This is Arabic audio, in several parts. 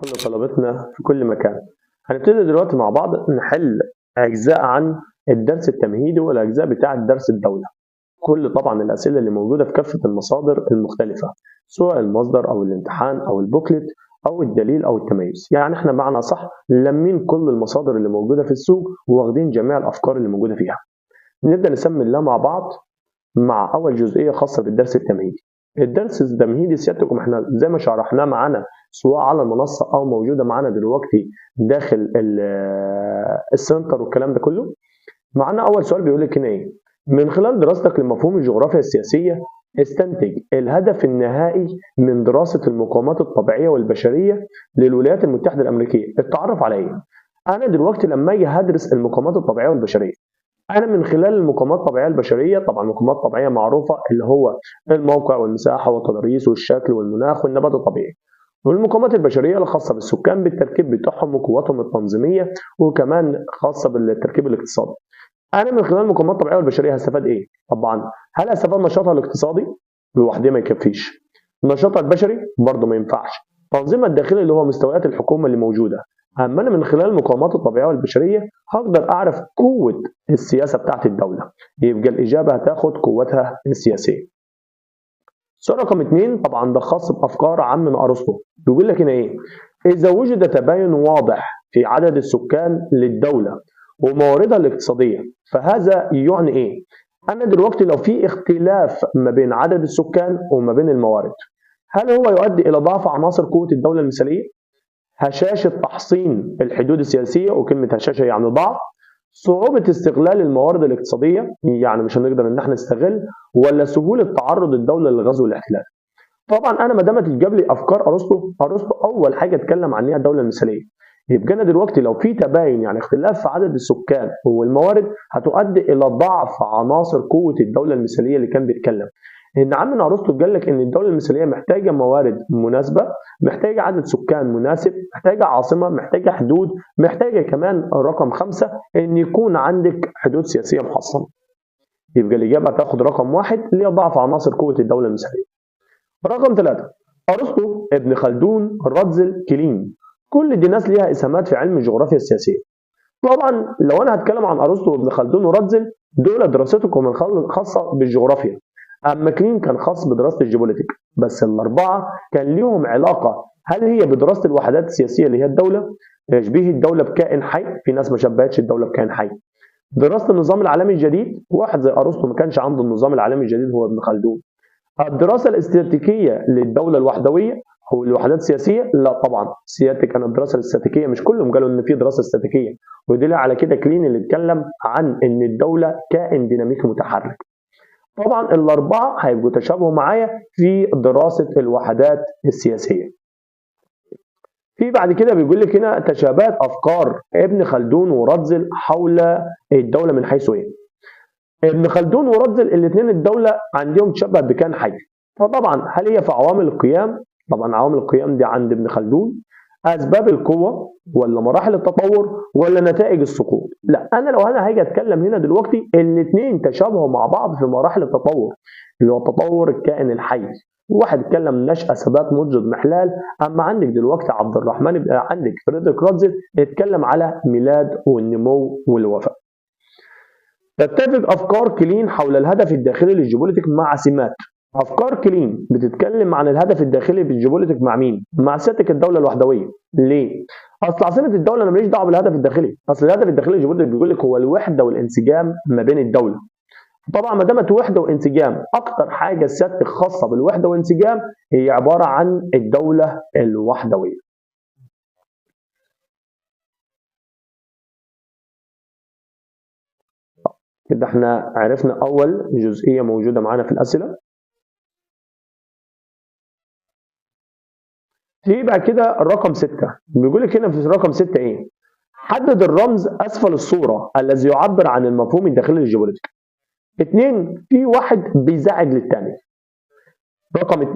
كل طلبتنا في كل مكان. هنبتدي دلوقتي مع بعض نحل أجزاء عن الدرس التمهيدي والأجزاء بتاعة درس الدولة. كل طبعا الأسئلة اللي موجودة في كافة المصادر المختلفة، سواء المصدر أو الامتحان أو البوكلت أو الدليل أو التميز. يعني احنا معنى صح لمين كل المصادر اللي موجودة في السوق وواخدين جميع الأفكار اللي موجودة فيها. نبدأ نسمي الله مع بعض مع أول جزئية خاصة بالدرس التمهيدي. الدرس التمهيدي سيادتكم احنا زي ما شرحناه معانا سواء على المنصة أو موجودة معانا دلوقتي داخل السنتر والكلام ده كله. معانا أول سؤال بيقول لك هنا إيه؟ من خلال دراستك لمفهوم الجغرافيا السياسية استنتج الهدف النهائي من دراسة المقاومات الطبيعية والبشرية للولايات المتحدة الأمريكية. التعرف على إيه؟ أنا دلوقتي لما أجي هدرس المقاومات الطبيعية والبشرية، أنا من خلال المقاومات الطبيعية البشرية، طبعا المقاومات الطبيعية معروفة اللي هو الموقع والمساحة والتضاريس والشكل والمناخ والنبات الطبيعي، والمقاومات البشرية الخاصة بالسكان بالتركيب بتاعهم وقواتهم التنظيمية وكمان خاصة بالتركيب الاقتصادي. أنا من خلال المقاومات الطبيعية والبشرية هستفاد إيه؟ طبعا هل هستفاد نشاطها الاقتصادي؟ لوحده ما يكفيش. نشاطها البشري برضه ما ينفعش. تنظيمها الداخلي اللي هو مستويات الحكومة اللي موجودة. أما أنا من خلال المقاومات الطبيعية والبشرية هقدر أعرف قوة السياسة بتاعت الدولة. يبقى الإجابة هتاخد قوتها السياسية. السؤال رقم 2 طبعا ده خاص بأفكار عام من أرسطو. بيقول لك هنا إيه؟ إذا وجد تباين واضح في عدد السكان للدولة ومواردها الاقتصادية فهذا يعني إيه؟ أنا دلوقتي لو في اختلاف ما بين عدد السكان وما بين الموارد، هل هو يؤدي إلى ضعف عناصر قوة الدولة المثالية؟ هشاشة تحصين الحدود السياسية، وكلمة هشاشة يعني ضعف. صعوبة استغلال الموارد الاقتصادية، يعني مش هنقدر ان احنا نستغل، ولا سهولة تعرض الدولة للغزو والاحتلال. طبعا انا ما دام تجيب لي افكار ارسطو اول حاجة اتكلم عنها الدولة المثالية. يبقى انا دلوقتي لو في تباين يعني اختلاف في عدد السكان والموارد هتؤدي الى ضعف عناصر قوة الدولة المثالية اللي كان بيتكلم. ان عمنا ارسطو قال لك ان الدوله المثاليه محتاجه موارد مناسبه، محتاجه عدد سكان مناسب، محتاجه عاصمه، محتاجه حدود، محتاجه كمان رقم 5 ان يكون عندك حدود سياسيه محصنه. يبقى الاجابه هتاخد رقم 1 اللي هي ضعف عناصر قوه الدوله المثاليه. رقم 3 ارسطو، ابن خلدون، راتزل، كلين، كل دي ناس ليها اسهامات في علم الجغرافيا السياسيه. طبعا لو انا هتكلم عن ارسطو وابن خلدون وراتزل دول دراستهم خاصه بالجغرافيا، اما كلين كان خاص بدراسه الجيوبوليتيك. بس الاربعه كان ليهم علاقه، هل هي بدراسه الوحدات السياسيه اللي هي الدوله، تشبيه الدوله بكائن حي، في ناس ما شبهتش الدوله بكائن حي، دراسه النظام العالمي الجديد، واحد زي ارسطو ما كانش عنده النظام العالمي الجديد هو ابن خلدون. الدراسه الاستاتيكيه للدوله الوحدويه او الوحدات السياسيه، لا طبعا سيادتك كانت الدراسه الاستاتيكيه مش كلهم قالوا ان في دراسه استاتيكيه، ودليل على كده كلين اللي اتكلم عن ان الدوله كائن ديناميكي متحرك. طبعا الاربعه هيبقوا تشابهوا معايا في دراسه الوحدات السياسيه. في بعد كده بيقول لك هنا تشابهات افكار ابن خلدون وراتزل حول الدوله من حيث ايه؟ ابن خلدون وراتزل الاثنين الدوله عندهم تشبه بكائن حي. فطبعا هل هي في عوامل القيام؟ طبعا عوامل القيام دي عند ابن خلدون، اسباب القوه ولا مراحل التطور ولا نتائج السقوط؟ لا، انا لو هاجي اتكلم هنا دلوقتي الاثنين تشابهوا مع بعض في مراحل التطور، اللي هو تطور الكائن الحي. واحد اتكلم نشأة ثبات مدة محلال، اما عندك دلوقتي عبد الرحمن عندك فريدريك راتزل اتكلم على ميلاد والنمو والوفاة. تتفق افكار كلين حول الهدف الداخلي للجيوبوليتيك مع سمات. افكار كلين بتتكلم عن الهدف الداخلي بالجيوبوليتيك مع مين؟ مع سيادتك الدوله الوحدويه. ليه؟ اصل عاصمه الدوله انا ماليش دعوه بالهدف الداخلي، اصل الهدف الداخلي للجيوبوليتيك بيقول لك هو الوحده والانسجام ما بين الدوله. طبعا ما دامت وحده وانسجام، اكتر حاجه سيادتك خاصه بالوحده والانسجام هي عباره عن الدوله الوحدويه. كده احنا عرفنا اول جزئيه موجوده معانا في الاسئله. في بعد كده الرقم 6 بيقول لك هنا في رقم 6 ايه؟ حدد الرمز اسفل الصوره الذي يعبر عن المفهوم الداخلي للجيوبوليتيك. 2 في واحد بيزعج للثاني.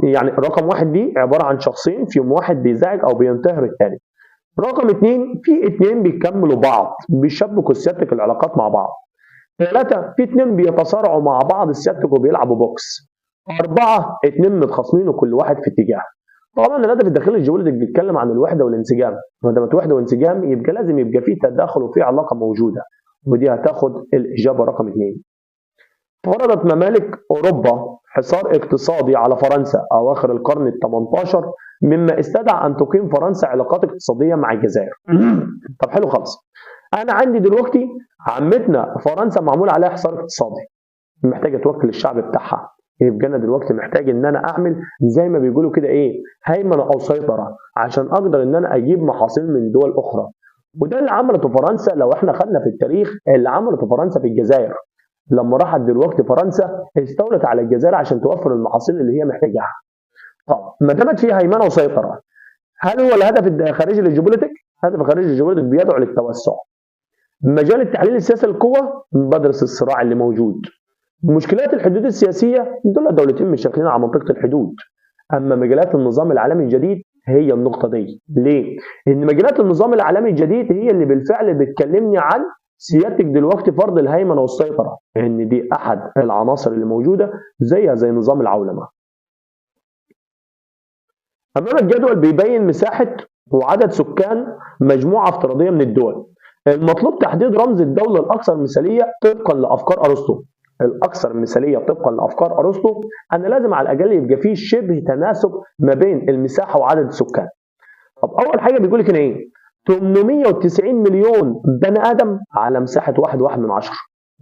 يعني رقم 1 دي عباره عن شخصين فيهم واحد بيزعج او بينتهر الثاني. رقم 2 في 2 بيكملوا بعض بيشبكوا سيادتك العلاقات مع بعض. 3 في 2 بيتصارعوا مع بعض سيادتك وبيلعبوا بوكس. 4 2 متخاصمين وكل واحد في اتجاه. طبعا الهدف الداخلي الجيولوجي بيتكلم عن الوحده والانسجام، ما دامت وحده وانسجام يبقى لازم يبقى فيه تداخل وفيه علاقه موجوده، ودي هتاخد الاجابه رقم 2. فرضت ممالك اوروبا حصار اقتصادي على فرنسا اواخر القرن ال 18 مما استدعى ان تقيم فرنسا علاقات اقتصاديه مع الجزائر. طب حلو خالص. انا عندي دلوقتي عمتنا فرنسا معمول عليها حصار اقتصادي، محتاجه توكل الشعب بتاعها، يبقى انا دلوقتي محتاج ان انا اعمل زي ما بيقولوا كده ايه، هيمنه او سيطره، عشان اقدر ان انا اجيب محاصيل من دول اخرى. وده اللي عملته فرنسا. لو احنا خدنا في التاريخ اللي عملته فرنسا في الجزائر، لما راحت دلوقتي فرنسا استولت على الجزائر عشان توفر المحاصيل اللي هي محتاجاها. طب ما دامت فيها هيمنه وسيطره، هل هو الهدف الخارجي للجيوبوليتيك؟ هدف الخارجي للجيوبوليتيك بيدعو للتوسع. مجال التحليل السياسي القوة بدرس الصراع اللي موجود. مشكلات الحدود السياسية دول دولتين مش شغالين على منطقة الحدود. أما مجالات النظام العالمي الجديد هي النقطة دي. ليه؟ إن مجالات النظام العالمي الجديد هي اللي بالفعل بتكلمني عن سيادتك دلوقتي فرض الهيمنة والسيطرة، إن دي أحد العناصر اللي موجودة زيها زي نظام العولمة. أمام الجدول بيبين مساحة وعدد سكان مجموعة افتراضية من الدول. المطلوب تحديد رمز الدولة الأكثر مثالية طبقا لأفكار أرسطو. الأكثر مثالية طبقا لأفكار أرسطو أنا لازم على الأقل يبقى فيه شبه تناسب ما بين المساحة وعدد السكان. طب أول حاجة بيقول لك هنا إيه؟ 890 مليون بني آدم على مساحة 1.1.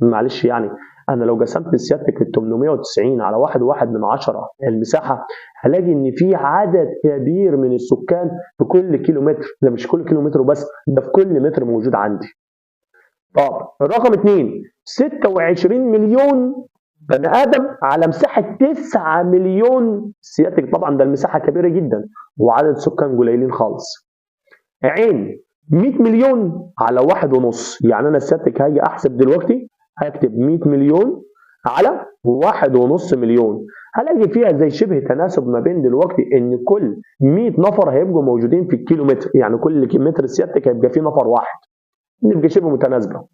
معلش يعني أنا لو قسمت سيادتك ال 890 على 1.1 المساحة، هلاقي إن في عدد كبير من السكان في كل كيلو متر، ده مش كل كيلو متر بس، ده في كل متر موجود عندي. طب رقم 2 26 مليون بني آدم على مساحة 9 مليون سيادتك، طبعا ده المساحة كبيرة جدا وعدد سكان قليلين خالص. عين 100 مليون على 1.5، يعني أنا سيادتك هاجي أحسب دلوقتي هكتب 100 مليون على 1.5 مليون، هلاقي فيها زي شبه تناسب ما بين دلوقتي ان كل 100 نفر هيبقوا موجودين في الكيلو متر، يعني كل متر سيادتك هيبقى فيه نفر واحد، نبقى شبه متناسبه.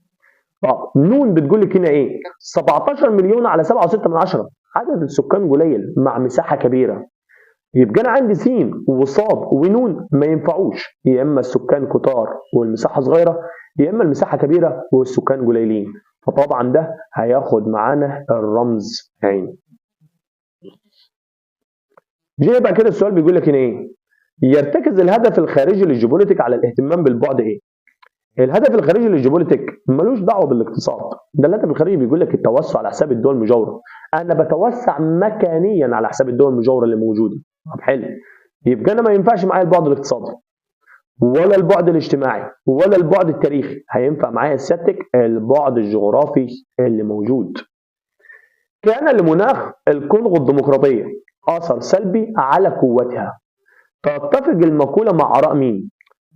طب نون بتقول لك هنا ايه؟ 17 مليون على 7.6، عدد السكان قليل مع مساحه كبيره. يبقى انا عندي س وصاد ونون ما ينفعوش، يا اما السكان كتار والمساحه صغيره، يا اما المساحه كبيره والسكان قليلين، فطبعا ده هياخد معانا الرمز عين. جه بقى كده السؤال بيقول لك هنا ايه؟ يرتكز الهدف الخارجي للجيوبوليتيك على الاهتمام بالبعد ايه؟ الهدف الخارجي للجيوبوليتيك ملوش دعوه بالاقتصاد، ده الهدف الخارجي بيقول لك التوسع على حساب الدول المجاوره، انا بتوسع مكانيا على حساب الدول المجاوره اللي موجوده. طب حلو، يبقى انا ما ينفعش معايا البعد الاقتصادي ولا البعد الاجتماعي ولا البعد التاريخي، هينفع معايا سيادتك البعد الجغرافي اللي موجود. كان لمناخ الكونغو الديمقراطيه اثر سلبي على قوتها. تتفق المقوله مع اراء مين؟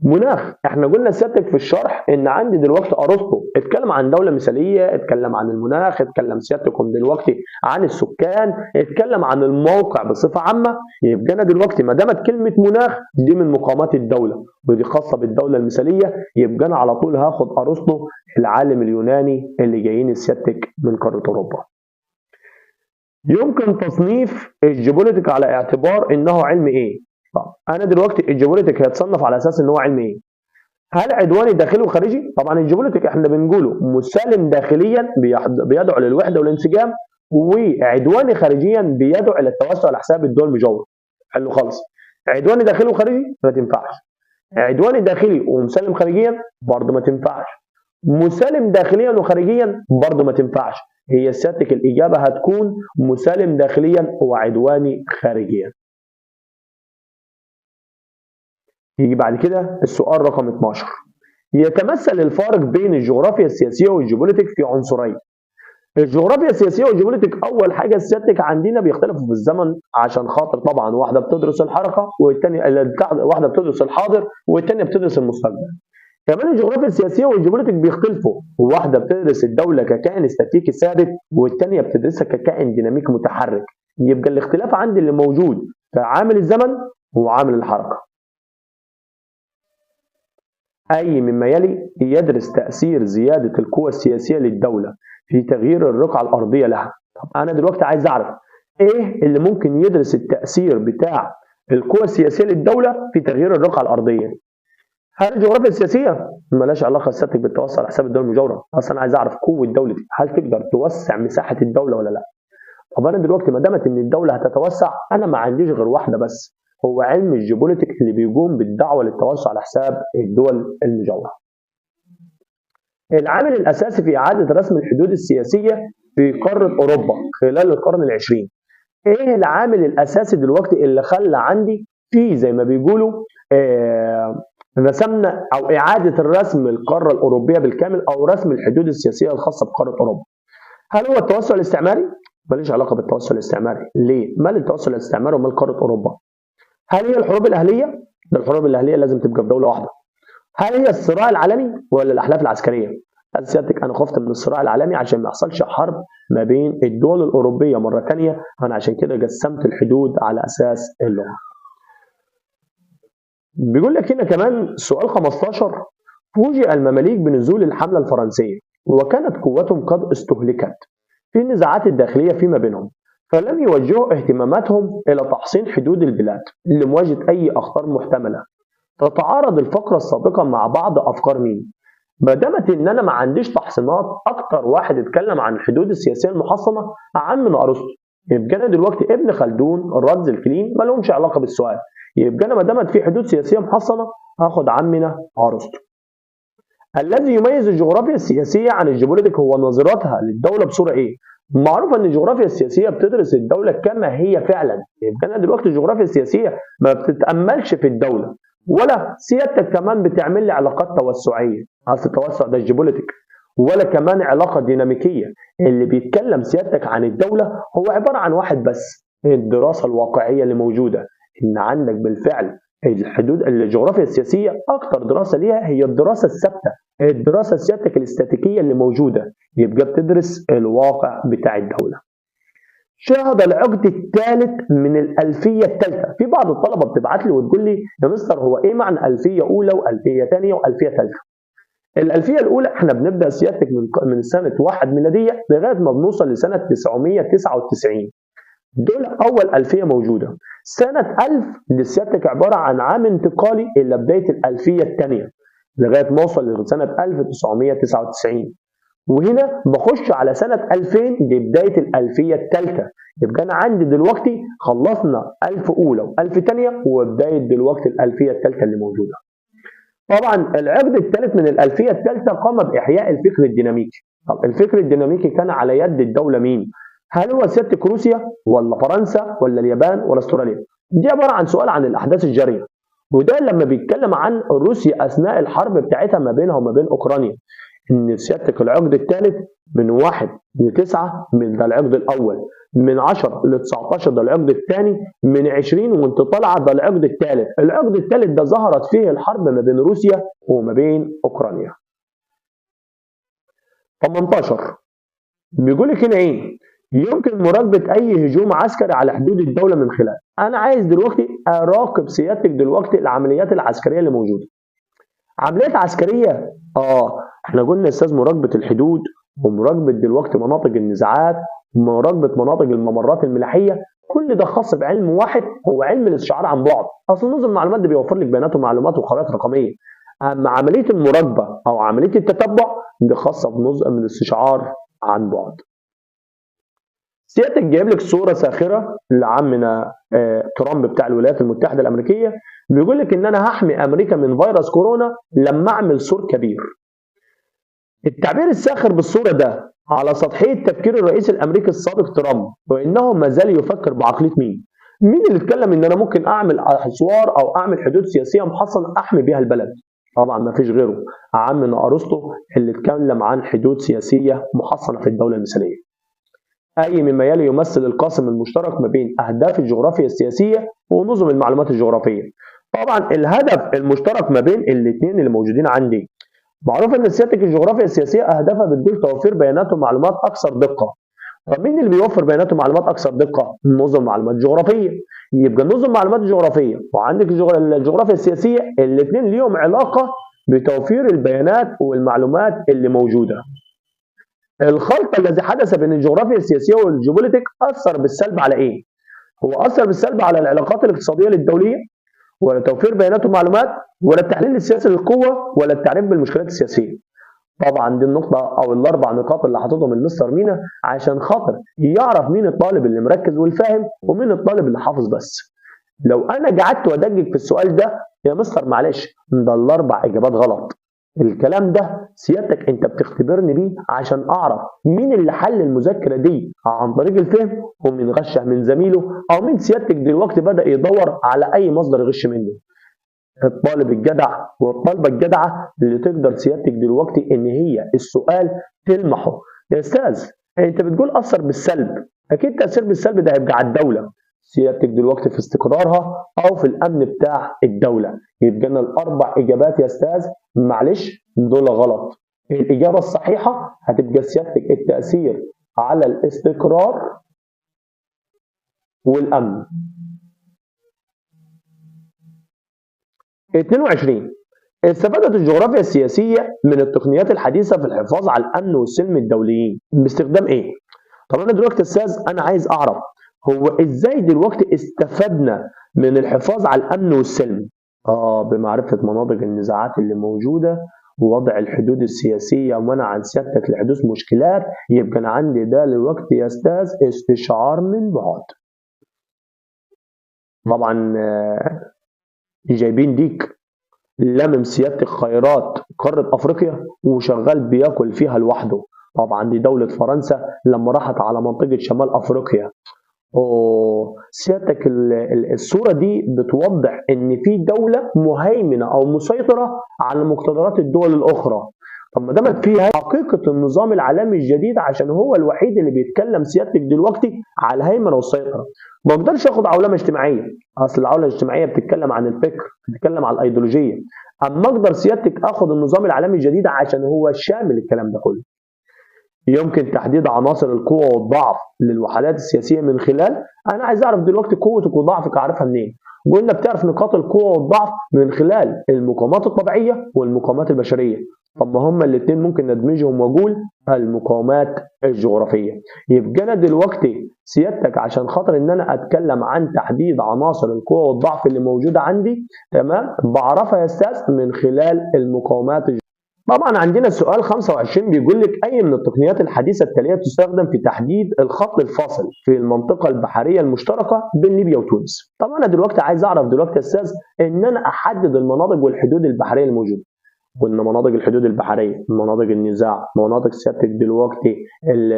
مناخ، احنا قلنا سيادتك في الشرح ان عندي دلوقتي ارسطو اتكلم عن دوله مثاليه، اتكلم عن المناخ، اتكلم سيادتكم دلوقتي عن السكان، اتكلم عن الموقع بصفه عامه. يبقى انا دلوقتي ما دامت كلمه مناخ دي من مقامات الدوله ودي خاصه بالدوله المثاليه، يبقى انا على طول هاخد ارسطو العالم اليوناني اللي جايين سيادتك من قاره اوروبا. يمكن تصنيف الجيوبوليتيك على اعتبار انه علم ايه؟ طب انا دلوقتي الجيوبوليتيك هيتصنف على اساس ان هو علم ايه؟ هل عدواني داخلي وخارجي؟ طبعا الجيوبوليتيك احنا بنقوله مسالم داخليا بيدعو للوحده والانسجام، وعدواني خارجيا بيدعو الى التوسع على حساب الدول المجاوره. حلو خالص. عدواني داخلي وخارجي ما تنفعش. عدواني داخلي ومسالم خارجيا برضه ما تنفعش. مسالم داخليا وخارجيا برضه ما تنفعش. هي سيادتك الاجابه هتكون مسالم داخليا وعدواني خارجيا. يجي بعد كده السؤال رقم 12. يتمثل الفارق بين الجغرافيا السياسيه والجيوبوليتيك في عنصرين. الجغرافيا السياسيه والجيوبوليتيك اول حاجه سيادتك عندنا بيختلفوا في الزمن، عشان خاطر طبعا واحده بتدرس الحركه والثانيه واحده بتدرس الحاضر والثانيه بتدرس المستقبل. كمان الجغرافيا السياسيه والجيوبوليتيك بيختلفوا، واحده بتدرس الدوله ككائن استاتيكي ثابت والثانيه بتدرسها ككائن ديناميكي متحرك. يبقى الاختلاف عندي اللي موجود في عامل الزمن وعامل الحركه. أي مما يلي يدرس تأثير زيادة القوى السياسية للدولة في تغيير الرقعة الأرضية لها. طب أنا دلوقتي عايز أعرف إيه اللي ممكن يدرس التأثير بتاع القوى السياسيه للدوله في تغيير الرقعه الارضيه. هل الجغرافيا السياسيه مالهاش علاقه سيادتك بالتوسع على حساب الدول المجاوره؟ اصلا انا عايز اعرف قوه دولتي، هل تقدر توسع مساحه الدوله ولا لا؟ طب انا دلوقتي ما دامت ان الدوله هتتوسع، انا ما عنديش غير واحده بس، هو علم الجيوبوليتيك اللي بيقوم بالدعوه للتوسع على حساب الدول المجاوره. العامل الاساسي في اعاده رسم الحدود السياسيه في قاره اوروبا خلال القرن العشرين. ايه العامل الاساسي دلوقتي اللي خلى عندي في زي ما بيقولوا رسمنا او اعاده الرسم القاره الاوروبيه بالكامل او رسم الحدود السياسيه الخاصه بقاره اوروبا؟ هل هو التوسع الاستعماري؟ ماليش علاقه بالتوسع الاستعماري، ليه؟ مال التوسع الاستعماري ومال قاره اوروبا؟ هل هي الحروب الاهليه؟ ده الحروب الاهليه لازم تبقى في دوله واحده. هل هي الصراع العالمي ولا الاحلاف العسكريه؟ قال سيادتك انا خفت من الصراع العالمي عشان ما يحصلش حرب ما بين الدول الاوروبيه مره ثانيه، انا عشان كده قسمت الحدود على اساس اللغه. بيقول لك هنا كمان سؤال 15: فوجئ المماليك بنزول الحمله الفرنسيه وكانت قوتهم قد استهلكت في النزاعات الداخليه فيما بينهم، فلم يوجهوا اهتماماتهم الى تحصين حدود البلاد لمواجهه اي اخطار محتمله. تتعارض الفقره السابقه مع بعض افكار مين؟ ما دامت ان انا ما عنديش تحصينات، اكتر واحد اتكلم عن الحدود السياسيه المحصنه عمنا ارسطو. يبقى انا دلوقتي ابن خلدون، الرمز الكلين، ما لهمش علاقه بالسؤال. يبقى انا ما دامت في حدود سياسيه محصنه هاخد عمنا ارسطو. الذي يميز الجغرافيا السياسيه عن الجيوبوليتيك هو نظرتها للدوله بصوره ايه؟ معروف ان الجغرافيا السياسيه بتدرس الدوله كما هي فعلا. يبقى انا دلوقتي الجغرافيا السياسيه ما بتتاملش في الدوله، ولا سيادتك كمان بتعمل لي علاقات توسعيه، اصل التوسع ده الجيوبوليتيك، ولا كمان علاقه ديناميكيه. اللي بيتكلم سيادتك عن الدوله هو عباره عن واحد بس، الدراسه الواقعيه اللي موجوده، ان عندك بالفعل الحدود. الجغرافيا السياسيه اكتر دراسه ليها هي الدراسه الثابته، الدراسه سيادتك الاستاتيكيه اللي موجوده، يبقى بتدرس الواقع بتاع الدوله. شاهد العقد الثالث من الألفية الثالثة. في بعض الطلبة بتبعت لي وتقول لي يا مستر هو إيه معنى ألفية أولى وألفية ثانية وألفية ثالثة؟ الألفية الأولى إحنا بنبدأ سيادتك من سنة 1 ميلادية لغاية ما بنوصل لسنة 999. دول أول ألفية موجودة. سنة 1000 دي سيادتك عبارة عن عام انتقالي إلى بداية الألفية الثانية لغاية ما أوصل لسنة 1999. وهنا بخش على سنة 2000 دي بداية الألفية الثالثة. يبقى أنا عندي دلوقتي خلصنا 1000 أولى و1000 ثانية وبداية دلوقتي الألفية الثالثة اللي موجودة. طبعا العقد الثالث من الألفية الثالثة قام بإحياء الفكر الديناميكي. طب الفكر الديناميكي كان على يد الدولة مين؟ هل هو سيادتك روسيا ولا فرنسا ولا اليابان ولا استراليا؟ دي عبارة عن سؤال عن الأحداث الجارية. وده لما بيتكلم عن روسيا أثناء الحرب بتاعتها ما بينها وما بين أوكرانيا. ان سيادتك العقد الثالث من 1 ل 9 من ده العقد الاول، من 10 ل 19 ده العقد الثاني، من 20 وانت طالعه ده العقد الثالث. العقد الثالث ده ظهرت فيه الحرب ما بين روسيا وما بين اوكرانيا. 18 بيقول لك هنا ايه؟ يمكن مراقبه اي هجوم عسكري على حدود الدوله من خلال. انا عايز دلوقتي اراقب سيادتك دلوقتي العمليات العسكريه اللي موجوده. عمليات عسكريه احنا قلنا يا استاذ مراقبه الحدود ومراقبه دلوقتي مناطق النزاعات ومراقبه مناطق الممرات الملاحيه، كل ده خاص بعلم واحد هو علم الاستشعار عن بعد. اصل نظم المعلومات ده بيوفر لك بيانات ومعلومات وخرائط رقميه. اما عمليه المراقبه او عمليه التتبع دي خاصه بنظم من الاستشعار عن بعد. سيادتك جايب لك صوره ساخره لعمنا ترامب بتاع الولايات المتحده الامريكيه، بيقول لك ان انا هحمي امريكا من فيروس كورونا لما اعمل سور كبير. التعبير الساخر بالصوره ده على سطحيه تفكير الرئيس الامريكي السابق ترامب، وانه ما زال يفكر بعقليه مين؟ مين اللي اتكلم ان انا ممكن اعمل اسوار او اعمل حدود سياسيه محصنه احمي بيها البلد؟ طبعا ما فيش غيره، عمنا ارسطو اللي اتكلم عن حدود سياسيه محصنه في الدوله المثاليه. أي مما يلي يمثل القاسم المشترك ما بين أهداف الجغرافيا السياسية ونظم المعلومات الجغرافية. طبعا الهدف المشترك ما بين الاثنين اللي موجودين عندي، معروف ان سيادتك الجغرافيا السياسيه اهدافها بتدل توفير بيانات ومعلومات اكثر دقه. طب مين اللي بيوفر بيانات ومعلومات اكثر دقه؟ نظم معلومات جغرافيه. يبقى نظم معلومات جغرافيه وعندك الجغرافيا السياسيه، الاثنين ليهم علاقه بتوفير البيانات والمعلومات اللي موجوده. الخلط الذي حدث بين الجغرافيا السياسيه والجيوبوليتيك اثر بالسلب على ايه؟ هو اثر بالسلب على العلاقات الاقتصاديه للدوليه، ولا توفير بيانات ومعلومات، ولا التحليل السياسي للقوه، ولا التعريف بالمشكلات السياسيه؟ طبعا دي النقطه او الاربع نقاط اللي حاططهم المستر مينا عشان خاطر يعرف مين الطالب اللي مركز والفاهم ومين الطالب اللي حافظ بس. لو انا قعدت وادقق في السؤال ده يا مستر معلش ده الاربع اجابات غلط. الكلام ده سيادتك انت بتختبرني بيه عشان اعرف مين اللي حل المذاكره دي عن طريق الفهم ومين غشها من زميله، او مين سيادتك دلوقتي بدا يدور على اي مصدر يغش منه. الطالب الجدع والطالبه الجدعه اللي تقدر سيادتك دلوقتي ان هي السؤال تلمحه. يا استاذ انت بتقول اثر بالسلب، اكيد تاثير بالسلب ده هيبقى على الدوله، سيادتك دلوقتي في استقرارها او في الامن بتاع الدوله. يبقى لنا الاربع اجابات يا استاذ معلش دول غلط. الاجابه الصحيحه هتبقى سيادتك التاثير على الاستقرار والامن. 22 استفادت الجغرافيا السياسية من التقنيات الحديثة في الحفاظ على الأمن والسلم الدوليين باستخدام إيه؟ طب أنا دلوقتي أستاذ أنا عايز أعرف هو إزاي دلوقتي استفدنا من الحفاظ على الأمن والسلم؟ بمعرفة مناطق النزاعات اللي موجودة ووضع الحدود السياسية ومنع سيادتك لحدوث مشكلات. يبقى أنا عندي ده دلوقتي يا أستاذ استشعار من بعد. طبعا جايبين ديك لمم سيادتك خيرات قارة أفريقيا وشغال بياكل فيها لوحده. طبعا دي دولة فرنسا لما راحت على منطقة شمال أفريقيا. سيادتك الصورة دي بتوضح إن في دولة مهيمنة أو مسيطرة على مقتدرات الدول الأخرى. طب ما دامت فيها حقيقة النظام العالمي الجديد عشان هو الوحيد اللي بيتكلم سيادتك دلوقتي على الهيمنة والسيطرة. ما اقدرش اخد عولمه اجتماعيه، اصل العولمه الاجتماعيه بتتكلم عن الفكر، بتتكلم عن الايديولوجيه. اما اقدر سيادتك اخد النظام العالمي الجديد عشان هو شامل الكلام ده كله. يمكن تحديد عناصر القوه والضعف للوحدات السياسيه من خلال، انا عايز اعرف دلوقتي قوتك وضعفك اعرفها منين؟ قلنا بتعرف نقاط القوه والضعف من خلال المقاومات الطبيعيه والمقاومات البشريه. طب ما هما الاثنين ممكن ندمجهم واقول المقاومات الجغرافيه. يبقى انا دلوقتي سيادتك عشان خاطر ان انا اتكلم عن تحديد عناصر القوه والضعف اللي موجوده عندي تمام بعرفها يا استاذ من خلال المقاومات الجغرافيه. طبعا عندنا سؤال 25 بيقول لك اي من التقنيات الحديثه التاليه تستخدم في تحديد الخط الفاصل في المنطقه البحريه المشتركه بين ليبيا وتونس. طبعا انا دلوقتي عايز اعرف دلوقتي يا استاذ ان انا احدد المناطق والحدود البحريه الموجوده. قلنا مناطق الحدود البحريه، مناطق النزاع، مناطق سيادتك دلوقتي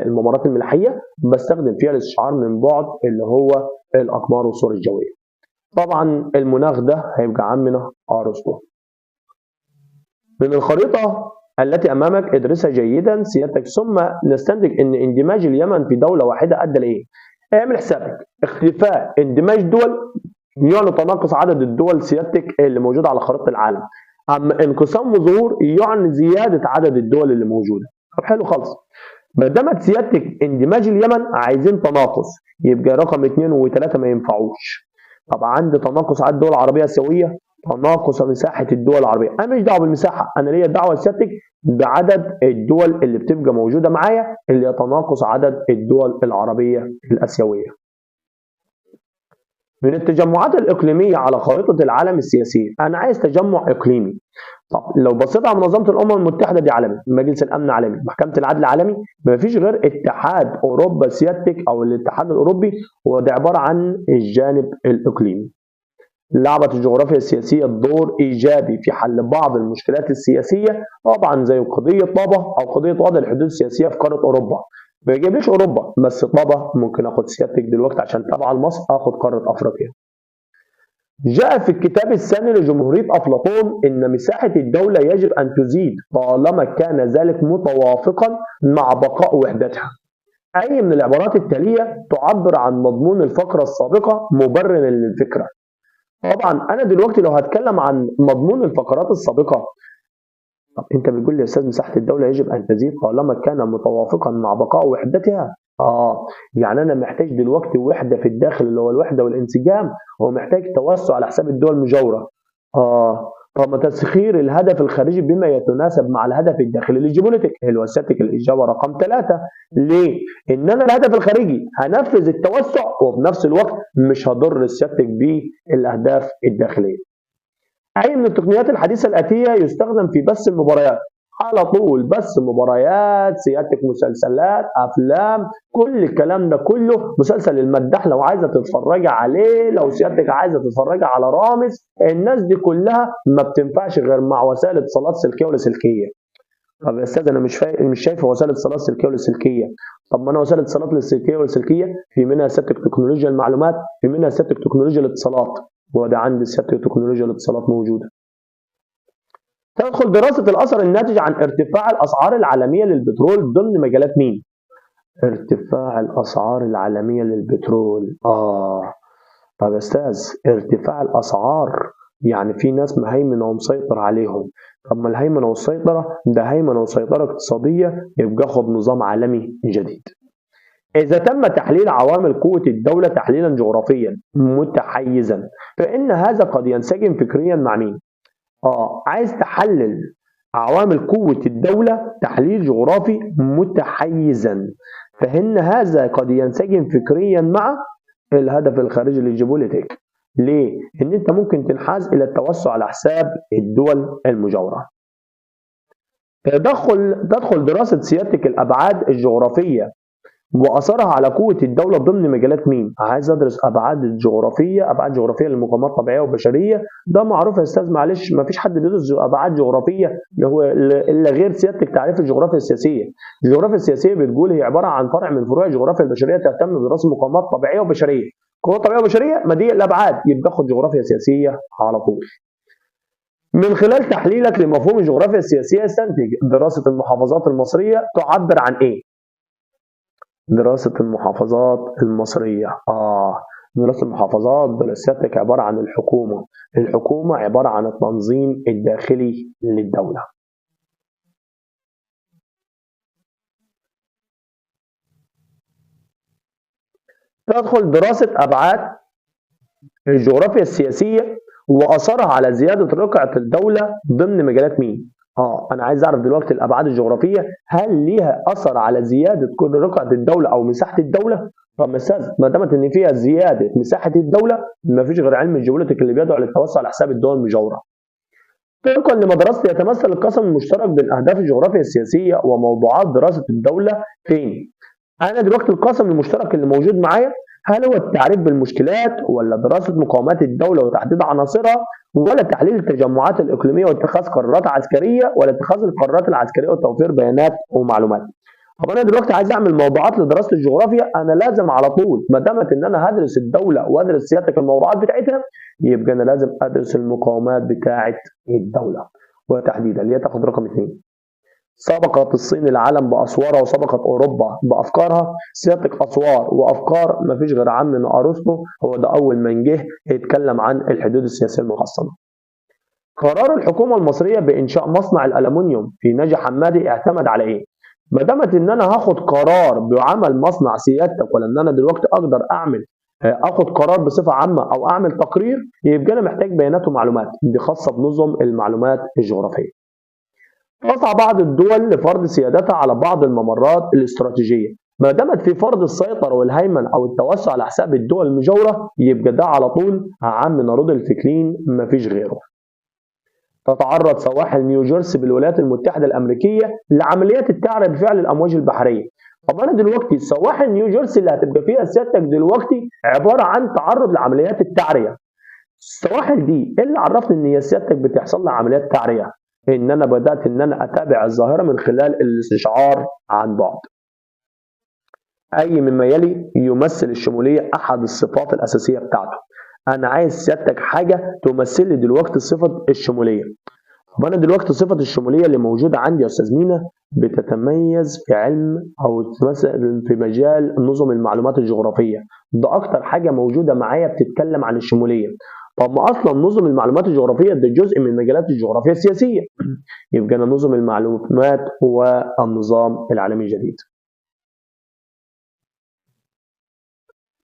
الممرات الملاحيه بستخدم فيها الاستشعار من بعد اللي هو الاقمار والصور الجويه. طبعا المناخ ده هيبقى عمنا ارسطو. من الخريطه التي امامك ادرسها جيدا سيادتك ثم نستنتج ان اندماج اليمن في دوله واحده ادى لايه؟ اعمل حسابك اختفاء اندماج دول يعني تناقص عدد الدول سيادتك اللي موجوده على خريطه العالم. اما انقسام وظهور يعني زياده عدد الدول اللي موجوده. طب حلو خالص. ما دامت سيادتك اندماج اليمن عايزين تناقص يبقى رقم 2 و3 ما ينفعوش. طب عندي تناقص على الدول العربيه السويه، تناقص مساحه الدول العربيه، انا ماليش دعوه بالمساحه، انا ليا دعوه سيادتك بعدد الدول اللي بتبقى موجوده معايا اللي هي تناقص عدد الدول العربيه الاسيويه. من التجمعات الإقليمية على خريطة العالم السياسية، أنا عايز تجمع إقليمي. طب لو بصيت على منظمة الأمم المتحدة دي عالمي، مجلس الأمن عالمي، محكمة العدل عالمي، مفيش غير اتحاد أوروبا سيادتك أو الاتحاد الأوروبي وده عبارة عن الجانب الإقليمي. لعبت الجغرافيا السياسية دور إيجابي في حل بعض المشكلات السياسية طبعا زي قضية طابة أو قضية وضع الحدود السياسية في قارة أوروبا. ما يجيبليش أوروبا بس طابة ممكن آخد سيادتك دلوقتي عشان تابعة لمصر آخد قارة أفريقيا. جاء في الكتاب الثاني لجمهورية أفلاطون إن مساحة الدولة يجب أن تزيد طالما كان ذلك متوافقا مع بقاء وحدتها. أي من العبارات التالية تعبر عن مضمون الفقرة السابقة مبررا للفكرة. طبعا أنا دلوقتي لو هتكلم عن مضمون الفقرات السابقة، طب أنت بتقول لي يا أستاذ مساحة الدولة يجب أن تزيد طالما كان متوافقا مع بقاء وحدتها. يعني أنا محتاج دلوقتي وحدة في الداخل اللي هو الوحدة والانسجام ومحتاج توسع على حساب الدول المجاورة. طب تسخير الهدف الخارجي بما يتناسب مع الهدف الداخلي للجيوبوليتيك اللي هو سيادتك الإجابة رقم 3. ليه؟ إن أنا الهدف الخارجي هنفذ التوسع وفي نفس الوقت مش هضر سيادتك بالأهداف الداخلية. أي من التقنيات الحديثة الآتية يستخدم في بث المباريات؟ على طول بث مباريات، سيادتك مسلسلات، افلام، كل الكلام ده كله. مسلسل المداح لو عايزه تتفرجي عليه، لو سيادتك عايزه تتفرجي على رامز، الناس دي كلها ما بتنفعش غير مع وسائل اتصالات سلكيه ولاسلكيه. طب يا استاذ انا مش شايف وسائل اتصالات سلكيه ولاسلكيه. طب ما انا وسائل اتصالات السلكيه والسلكيه في منها سيادتك تكنولوجيا المعلومات، في منها سيادتك تكنولوجيا الاتصالات، وده عندي سيادتك تكنولوجيا الاتصالات موجوده. تدخل دراسة الأثر الناتج عن ارتفاع الأسعار العالمية للبترول ضمن مجالات مين؟ ارتفاع الأسعار العالمية للبترول. طب يا أستاذ ارتفاع الأسعار يعني في ناس مهيمنة ومسيطر عليهم. طب ما الهيمنة والسيطرة ده هيمنة وسيطرة اقتصادية، يبقى خد نظام عالمي جديد. إذا تم تحليل عوامل قوة الدولة تحليلا جغرافيا متحيزا فإن هذا قد ينسجم فكريا مع مين؟ عايز تحلل عوامل قوة الدولة تحليل جغرافي متحيزا فإن هذا قد ينسجم فكريا مع الهدف الخارجي للجيوبوليتيك. ليه؟ إن أنت ممكن تنحاز إلى التوسع على حساب الدول المجاورة. تدخل دراسة سيادتك الأبعاد الجغرافية واثرها على قوه الدوله ضمن مجالات مين؟ عايز ادرس ابعاد جغرافيه للمقاومات الطبيعيه والبشريه. ده معروف يا استاذ، معلش ما فيش حد بيدرس ابعاد جغرافيه الا غير سيادتك تعريف الجغرافيا السياسيه. الجغرافيا السياسيه بتقول هي عباره عن فرع من فروع الجغرافيا البشريه تهتم بدراسه مقاومات طبيعيه وبشريه. قوات طبيعيه وبشريه ما دي الابعاد، يبقى خد جغرافيا سياسيه على طول. من خلال تحليلك لمفهوم الجغرافيا السياسيه استنتج دراسه المحافظات المصريه تعبر عن ايه؟ دراسة المحافظات المصرية. دراسة المحافظات دراستك عبارة عن الحكومة عبارة عن التنظيم الداخلي للدولة. تدخل دراسة أبعاد الجغرافيا السياسية وأثرها على زيادة رقعة الدولة ضمن مجالات مين؟ أنا عايز أعرف دلوقتي الأبعاد الجغرافية هل ليها أثر على زيادة كل رقعة الدولة أو مساحة الدولة؟ طب ما دامت إن فيها زيادة مساحة الدولة ما فيش غير علم الجيوبوليتيك اللي بيدعو للتوسع على حساب الدول المجاورة. طبقا لمدرستي يتمثل القسم المشترك بين أهداف الجغرافيا السياسية وموضوعات دراسة الدولة فين؟ أنا دلوقتي القسم المشترك اللي موجود معايا هل هو التعريف بالمشكلات ولا دراسة مقاومات الدولة وتحديد عناصرها ولا تحليل التجمعات الإقليمية واتخاذ قرارات عسكرية ولا اتخاذ القرارات العسكرية وتوفير بيانات ومعلومات؟ طب أنا دلوقتي عايز أعمل موضوعات لدراسة الجغرافيا، أنا لازم على طول ما دامت إن أنا هدرس الدولة وأدرس سيادتك الموضوعات بتاعتها يبقى أنا لازم أدرس المقاومات بتاعة الدولة وتحديدا اللي هي تاخد رقم 2. سبقت الصين العالم بأسوارها وسبقت أوروبا بأفكارها. سيادتك أسوار وأفكار ما فيش غير عمنا أرسطو هو ده أول من جه يتكلم عن الحدود السياسية المحصنة. قرار الحكومة المصرية بإنشاء مصنع الألمنيوم في نجع حمادي اعتمد على إيه؟ ما دامت إن أنا هاخد قرار بعمل مصنع سيادتك ولا إن أنا دلوقتي أقدر أعمل اخد قرار بصفه عامه او اعمل تقرير يبقى انا محتاج بيانات ومعلومات دي خاصه بنظم المعلومات الجغرافيه. تسعى بعض الدول لفرض سيادتها على بعض الممرات الاستراتيجية. ما دامت في فرض السيطرة والهيمنة أو التوسع على حساب الدول المجاورة يبقى ده على طول عم نارود الفكرين مفيش غيره. تتعرض سواحل نيوجيرسي بالولايات المتحدة الأمريكية لعمليات التعرية بفعل الأمواج البحرية. طب أنا دلوقتي سواحل نيوجيرسي اللي هتبقى فيها سيادتك دلوقتي عبارة عن تعرض لعمليات التعرية. السواحل دي إيه اللي عرفني إن هي سيادتك بتحصل لها عمليات تعرية؟ ان انا بدات ان انا اتابع الظاهره من خلال الاستشعار عن بعد. اي مما يلي يمثل الشموليه احد الصفات الاساسيه بتاعته. انا عايز سيادتك حاجه تمثل لي دلوقتي صفه الشموليه. طب انا دلوقتي صفه الشموليه اللي موجوده عندي يا استاذ مينا بتتميز في علم او مثلا في مجال نظم المعلومات الجغرافيه. ده اكتر حاجه موجوده معايا بتتكلم عن الشموليه. طب ما اصلا نظم المعلومات الجغرافيه ده جزء من مجالات الجغرافيا السياسيه. يبقى أنا نظم المعلومات هو النظام العالمي الجديد.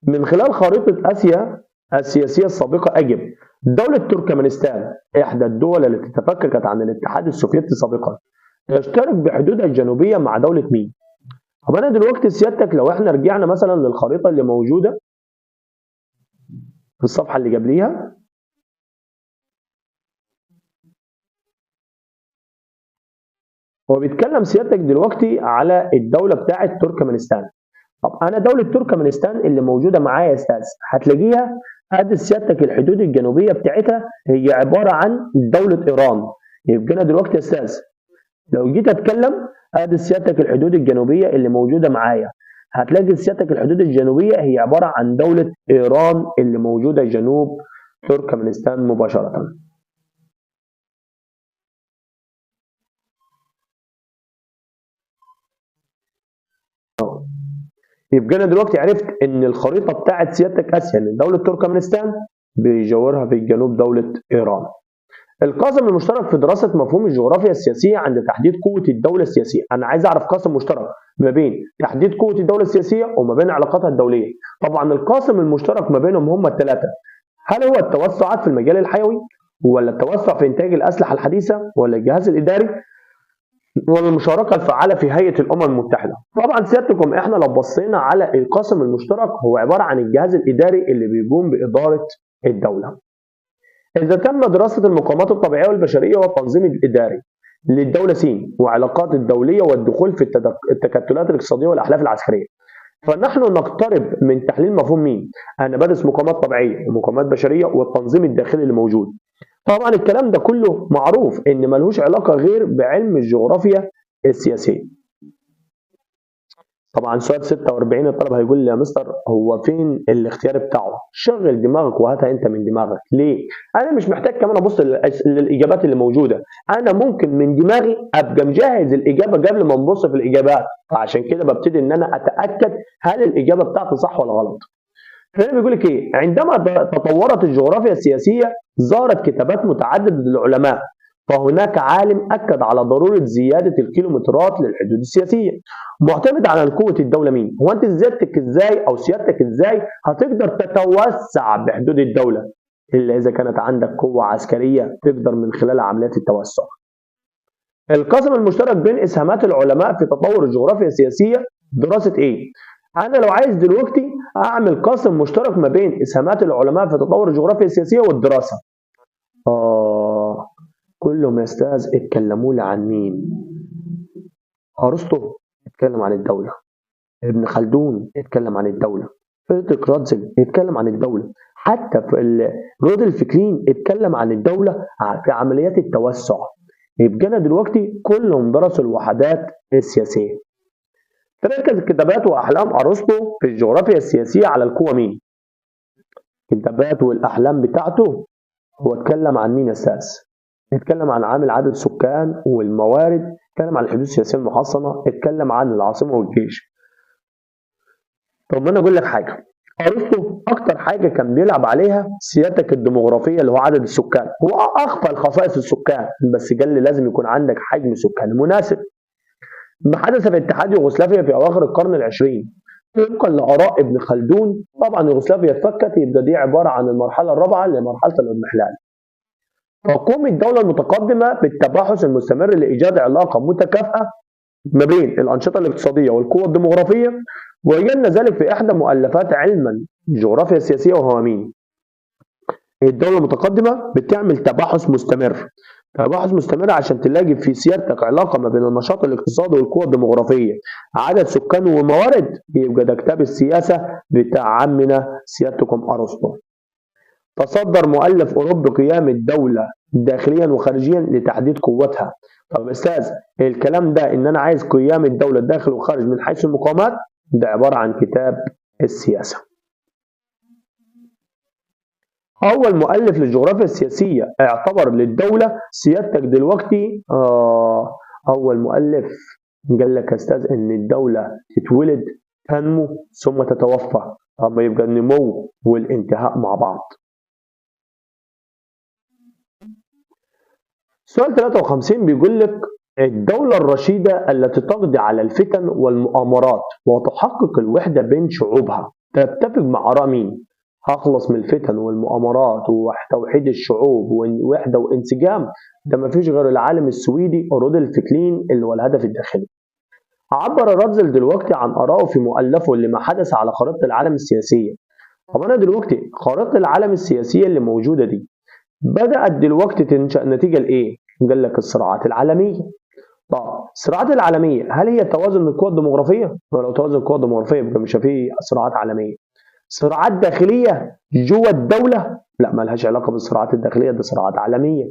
من خلال خريطة آسيا السياسية السابقة أجب. دولة تركمانستان إحدى الدول التي تفككت عن الاتحاد السوفيتي سابقا، تشترك بحدودها الجنوبية مع دولة مين؟ طب أنا دلوقتي سيادتك لو إحنا رجعنا مثلا للخريطة اللي موجودة في الصفحة اللي قبليها، هو بيتكلم سيادتك دلوقتي على الدولة بتاعة تركمانستان. طب أنا دولة تركمانستان اللي موجودة معايا يا أستاذ هتلاقيها قد سيادتك الحدود الجنوبية بتاعتها هي عبارة عن دولة إيران. يبقى أنا دلوقتي يا أستاذ لو جيت أتكلم قد سيادتك الحدود الجنوبية اللي موجودة معايا، هتلاقي سيادتك الحدود الجنوبية هي عبارة عن دولة إيران اللي موجودة جنوب تركمانستان مباشرة. يبقى انا دلوقتي عرفت ان الخريطه بتاعت سيادتك اسيا ان دوله تركمانستان بيجاورها في الجنوب دوله ايران. القاسم المشترك في دراسه مفهوم الجغرافيا السياسيه عند تحديد قوه الدوله السياسيه. انا عايز اعرف قاسم مشترك ما بين تحديد قوه الدوله السياسيه وما بين علاقاتها الدوليه. طبعا القاسم المشترك ما بينهم هم الثلاثه. هل هو التوسعات في المجال الحيوي، ولا التوسع في انتاج الاسلحه الحديثه، ولا الجهاز الاداري، والمشاركه الفعاله في هيئه الامم المتحده؟ طبعا سيادتكم احنا لو بصينا على القاسم المشترك هو عباره عن الجهاز الاداري اللي بيقوم باداره الدوله. اذا تم دراسه المقاومات الطبيعيه والبشريه والتنظيم الاداري للدوله س وعلاقات الدوليه والدخول في التكتلات الاقتصاديه والاحلاف العسكريه، فنحن نقترب من تحليل مفهوم مين؟ انا بدرس مقاومات طبيعيه ومقاومات بشريه والتنظيم الداخلي اللي موجود. طبعا الكلام ده كله معروف ان ملهوش علاقه غير بعلم الجغرافيا السياسيه. طبعا سؤال 46 الطالب هيقول لي يا مستر هو فين الاختيار بتاعه؟ شغل دماغك وهاتها انت من دماغك. ليه؟ انا مش محتاج كمان ابص للاجابات اللي موجوده، انا ممكن من دماغي ابقى مجهز الاجابه قبل ما نبص في الاجابات، فعشان كده ببتدي ان انا اتاكد هل الاجابه بتاعتي صح ولا غلط. هنا بيقول لك ايه؟ عندما تطورت الجغرافيا السياسيه ظهرت كتابات متعدده للعلماء، فهناك عالم اكد على ضروره زياده الكيلومترات للحدود السياسيه معتمد على قوه الدوله مين؟ هو انت سيادتك ازاي او سيادتك ازاي هتقدر تتوسع بحدود الدوله الا اذا كانت عندك قوه عسكريه تقدر من خلال عمليات التوسع. القاسم المشترك بين اسهامات العلماء في تطور الجغرافيا السياسيه دراسه ايه؟ انا لو عايز دلوقتي اعمل قاسم مشترك ما بين اسهامات العلماء في تطور الجغرافيا السياسيه والدراسه. كلهم يا استاذ اتكلموا لي عن مين؟ ارسطو اتكلم عن الدوله، ابن خلدون اتكلم عن الدوله، فريدريك راتزل اتكلم عن الدوله، حتى في رودولف فكرين اتكلم عن الدوله في عمليات التوسع. يبقى انا دلوقتي كلهم درسوا الوحدات السياسيه. تركز كتابات واحلام ارسطو في الجغرافيا السياسيه على القوه مين؟ كتابات والاحلام بتاعته هو اتكلم عن مين يا استاذ؟ اتكلم عن عامل عدد السكان والموارد، اتكلم عن الحدود السياسيه المحصنه، اتكلم عن العاصمه والجيش. طب انا اقول لك حاجه، ارسطو اكتر حاجه كان بيلعب عليها سيادتك الديموغرافيه اللي هو عدد السكان، هو اخفى الخصائص السكان بس قال لي لازم يكون عندك حجم سكاني مناسب. ما حدث في اتحاد يوغوسلافيا في اواخر القرن العشرين طبقا لاراء ابن خلدون، طبعا يوغوسلافيا اتفكت، يبقى دي عباره عن المرحله الرابعه لمرحله الاضمحلال. تقوم الدوله المتقدمه بالتباحث المستمر لايجاد علاقه متكافئه ما بين الانشطه الاقتصاديه والقوه الديموغرافيه، وجدنا ذلك في احدى مؤلفات علما الجغرافيا السياسيه وهو مين؟ الدوله المتقدمه بتعمل تباحث مستمر، تباحث مستمر عشان تلاقي في سيادتك علاقه ما بين النشاط الاقتصادي والقوه الديموغرافيه، عدد سكان وموارد، يبقى ده كتاب السياسه بتاع عمنا سيادتكم ارسطو. تصدر مؤلف اوروبي قيام الدوله داخليا وخارجيا لتحديد قوتها. طب استاذ الكلام ده ان انا عايز قيام الدوله داخل وخارج من حيث المقاومات، ده عباره عن كتاب السياسه. اول مؤلف للجغرافيا السياسيه اعتبر للدوله سيادتك دلوقتي اول مؤلف قال لك يا استاذ ان الدوله تتولد تنمو ثم تتوفى، اما يبقى النمو والانتهاء مع بعض. سؤال 53 بيقول لك الدولة الرشيدة التي تقضي على الفتن والمؤامرات وتحقق الوحدة بين شعوبها تتفق مع آراء مين؟ هخلص من الفتن والمؤامرات وتوحيد الشعوب ووحدة وانسجام، ده مفيش غير العالم السويدي رودولف كلين اللي هو الهدف الداخلي. عبر راتزل دلوقتي عن آرائه في مؤلفه لما حدث على خريطة العالم السياسية. طب أنا دلوقتي خريطة العالم السياسية اللي موجودة دي بدأت دلوقتي تنشأ نتيجة لإيه؟ قال لك الصراعات العالمية. طب الصراعات العالمية هل هي توازن القوى الديموغرافية؟ ولو توازن القوى الديموغرافية يبقى مش في صراعات عالمية. صراعات داخلية جوه الدولة؟ لا، مالهاش علاقة بالصراعات الداخلية، دي صراعات عالمية.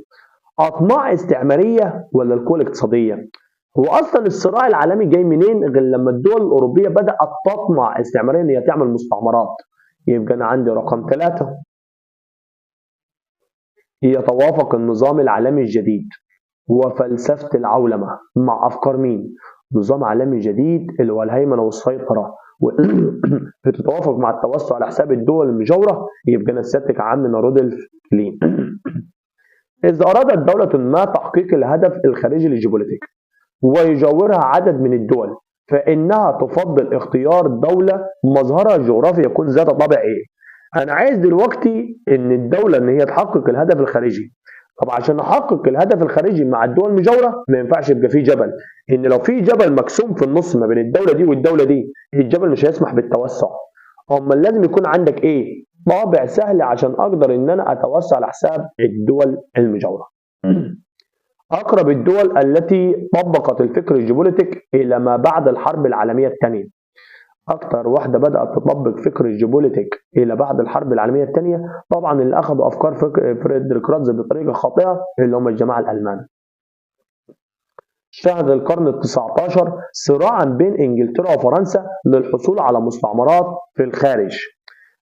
أطماع استعمارية ولا القوى الاقتصادية؟ هو أصلا الصراع العالمي جاي منين غير لما الدول الأوروبية بدأت تطمع استعماريا إن هي تعمل مستعمرات. يبقى أنا عندي رقم 3 يتوافق النظام العالمي الجديد وفلسفة العولمة مع أفكار مين؟ نظام عالمي جديد اللي هو الهيمنة والسيطرة بتتوافق مع التوسع على حساب الدول المجاورة. يبقى أنا سيادتك عمنا رودولف كلين. إذا أرادت دولة ما تحقيق الهدف الخارجي للجيوبوليتيك ويجاورها عدد من الدول، فإنها تفضل اختيار دولة مظهرها الجغرافي يكون ذات طابع إيه؟ أنا عايز دلوقتي إن الدولة إن هي تحقق الهدف الخارجي. طب عشان احقق الهدف الخارجي مع الدول المجاوره ما ينفعش يبقى فيه جبل، ان لو في جبل مقسوم في النص ما بين الدوله دي والدوله دي الجبل مش هيسمح بالتوسع. امال لازم يكون عندك ايه؟ طابع سهل عشان اقدر ان انا اتوسع على حساب الدول المجاوره. اقرب الدول التي طبقت الفكر الجيوبوليتيك الى ما بعد الحرب العالميه الثانيه. اكتر واحده بدات تطبق فكر الجيوبوليتيك الى بعد الحرب العالميه الثانيه طبعا اللي اخذوا افكار فريدريك راتزل بطريقه خاطئه اللي هم الجماعه الالمان. شهد القرن ال19 صراعا بين انجلترا وفرنسا للحصول على مستعمرات في الخارج.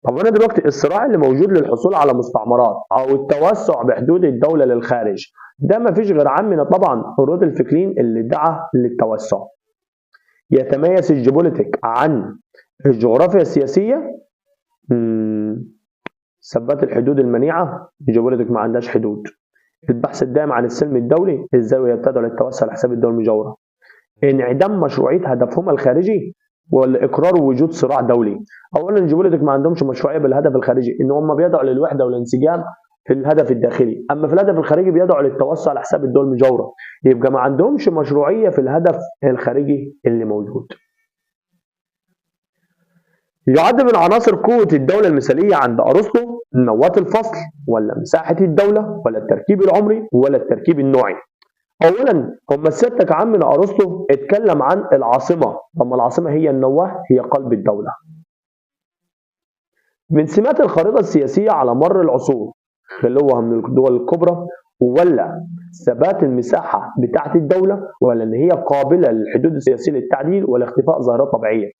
طب انا دلوقتي الصراع اللي موجود للحصول على مستعمرات او التوسع بحدود الدوله للخارج ده ما فيش غير عمنا طبعا رودولف كلين اللي دعا للتوسع. يتميز الجيوبوليتيك عن الجغرافيا السياسيه ثبات الحدود المنيعه. الجيوبوليتيك ما عندهاش حدود. البحث الدائم عن السلم الدولي، ازاي يبتدئ للتوسع لحساب الدول المجاوره. انعدام مشروعيه هدفهما الخارجي ولا اقرار وجود صراع دولي. اولا الجيوبوليتيك ما عندهمش مشروعيه بالهدف الخارجي ان هم بيدعوا للوحده والانسجام في الهدف الداخلي، اما في الهدف الخارجي بيدعوا للتوسع على حساب الدول المجاوره. يبقى ما عندهمش مشروعيه في الهدف الخارجي اللي موجود. يعد من عناصر قوة الدولة المثالية عند أرسطو نواة الفصل ولا مساحة الدولة ولا التركيب العمري ولا التركيب النوعي. أولا هم سيادتك عمنا أرسطو اتكلم عن العاصمة. طب العاصمة هي النواة، هي قلب الدولة. من سمات الخريطة السياسية على مر العصور خلوها من الدول الكبرى ولا ثبات المساحة بتاعت الدولة ولا إن هي قابلة للحدود السياسية للتعديل ولا اختفاء ظاهرات طبيعية.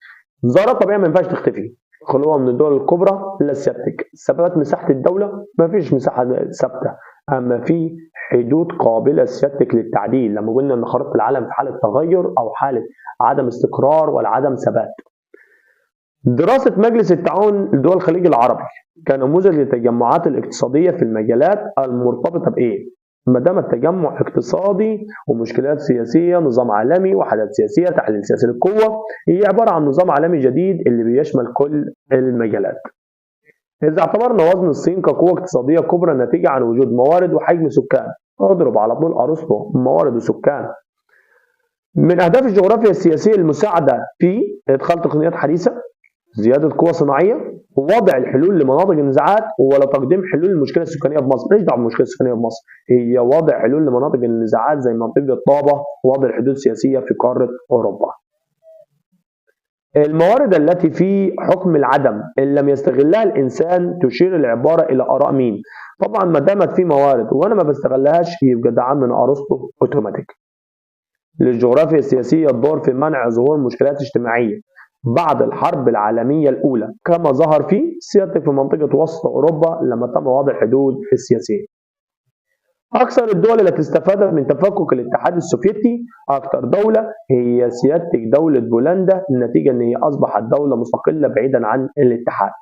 ظاهرات طبيعية ما ينفعش تختفي، خلوها من الدول الكبرى إلا السيادتك. ثبات مساحة الدولة ما فيش مساحة ثابتة، أما في حدود قابلة سيادتك للتعديل لما قلنا إن خريطة العالم في حالة تغير أو حالة عدم استقرار ولا عدم ثبات. دراسة مجلس التعاون لدول الخليج العربي كنموذج للتجمعات الاقتصادية في المجالات المرتبطة بإيه؟ ما دام التجمع اقتصادي ومشكلات سياسية، نظام عالمي، وحدات سياسية، تحليل سياسي للقوة، هي عبارة عن نظام عالمي جديد اللي بيشمل كل المجالات. إذا اعتبرنا وزن الصين كقوة اقتصادية كبرى نتيجة عن وجود موارد وحجم سكان، اضرب على طول أرسطو موارد وسكان. من أهداف الجغرافيا السياسية المساعدة في إدخال تقنيات حديثة، زيادة قوة صناعية، ووضع الحلول لمناطق النزاعات ولا تقديم حلول للمشكلة السكانية في مصر. ماليش دعوة بالمشكلة السكانية في مصر، هي وضع حلول لمناطق النزاعات زي منطقة الطابة ووضع الحدود السياسية في قارة أوروبا. الموارد التي في حكم العدم إن لم يستغلها الإنسان تشير العبارة إلى آراء مين؟ طبعا ما دامت في موارد وأنا ما بستغلهاش يبقى ده من أرسطو أوتوماتيك. للجغرافيا السياسية الدور في منع ظهور مشكلات اجتماعية بعد الحرب العالمية الأولى كما ظهر في سيادتك في منطقة وسط أوروبا لما تم وضع الحدود السياسية. أكثر الدول التي استفادت من تفكك الاتحاد السوفيتي أكثر دولة هي سيادتك دولة بولندا، نتيجة أن هي أصبحت دولة مستقلة بعيدا عن الاتحاد.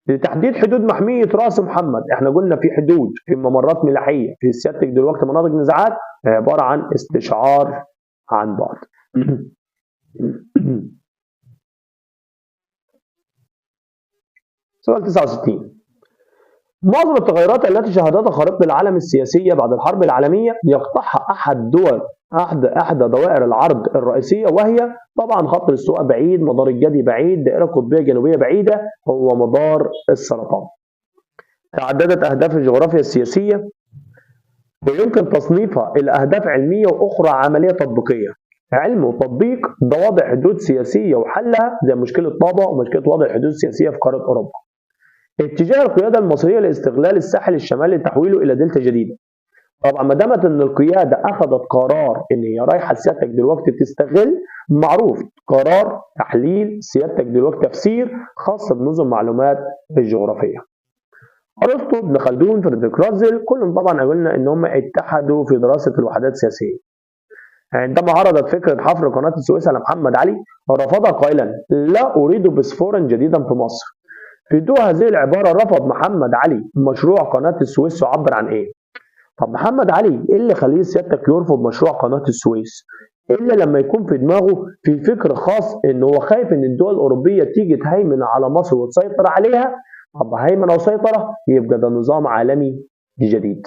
لتحديد حدود محمية رأس محمد احنا قلنا في حدود، في ممرات ملاحية، في سيادتك دلوقتي مناطق نزاعات، عبارة عن استشعار عن بعد. سؤال 69. معظم التغيرات التي شهدتها خريطة العالم السياسية بعد الحرب العالمية يقطعها أحد دوائر العرض الرئيسية، وهي طبعا خط الاستواء بعيد، مدار الجدي بعيد، دائرة قطبية جنوبية بعيدة، هو مدار السرطان. تعددت أهداف الجغرافيا السياسية ويمكن تصنيفها إلى أهداف علمية وأخرى عملية تطبيقية. علم وتطبيق ده وضع حدود سياسية وحلها زي مشكلة طابة ومشكلة وضع الحدود السياسية في قارة أوروبا. اتجاه القيادة المصرية لاستغلال الساحل الشمالي لتحويله إلى دلتا جديدة. طبعا ما دامت ان القياده اخذت قرار ان هي رايحه سيادتك دلوقتي تستغل، معروف قرار تحليل سيادتك دلوقتي تفسير خاص بنظم معلومات الجغرافيه. ارسطو، ابن خلدون، فريدريك رازل، كلهم طبعا قلنا ان هم اتحدوا في دراسه الوحدات السياسيه. عندما عرضت فكره حفر قناه السويس على محمد علي رفضها قائلا: لا اريد بسفورا جديدا في مصر. في ضوء هذه العباره رفض محمد علي مشروع قناه السويس وعبر عن ايه؟ طب محمد علي ايه اللي يخليه سيادتك يرفض مشروع قناه السويس؟ الا لما يكون في دماغه في فكر خاص ان هو خايف ان الدول الاوروبيه تيجي تهيمن على مصر وتسيطر عليها. طب هيمنه وسيطره يبقى ده نظام عالمي جديد.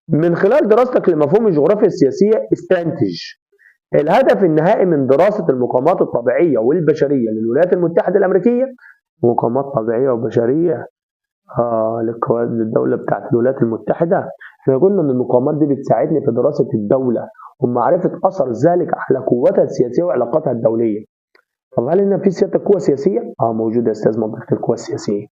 من خلال دراستك لمفهوم الجغرافيا السياسيه استنتج الهدف النهائي من دراسه المقاومات الطبيعيه والبشريه للولايات المتحده الامريكيه. مقاومات طبيعيه وبشريه للدولة بتاعت الولايات المتحدة. احنا قلنا ان المقاومات دي بتساعدني في دراسة الدولة ومعرفة اثر ذلك على قوتها السياسية وعلاقاتها الدولية. طب هل هنا في سيادة قوة سياسية؟ موجودة يا استاذ منطقة القوة السياسية.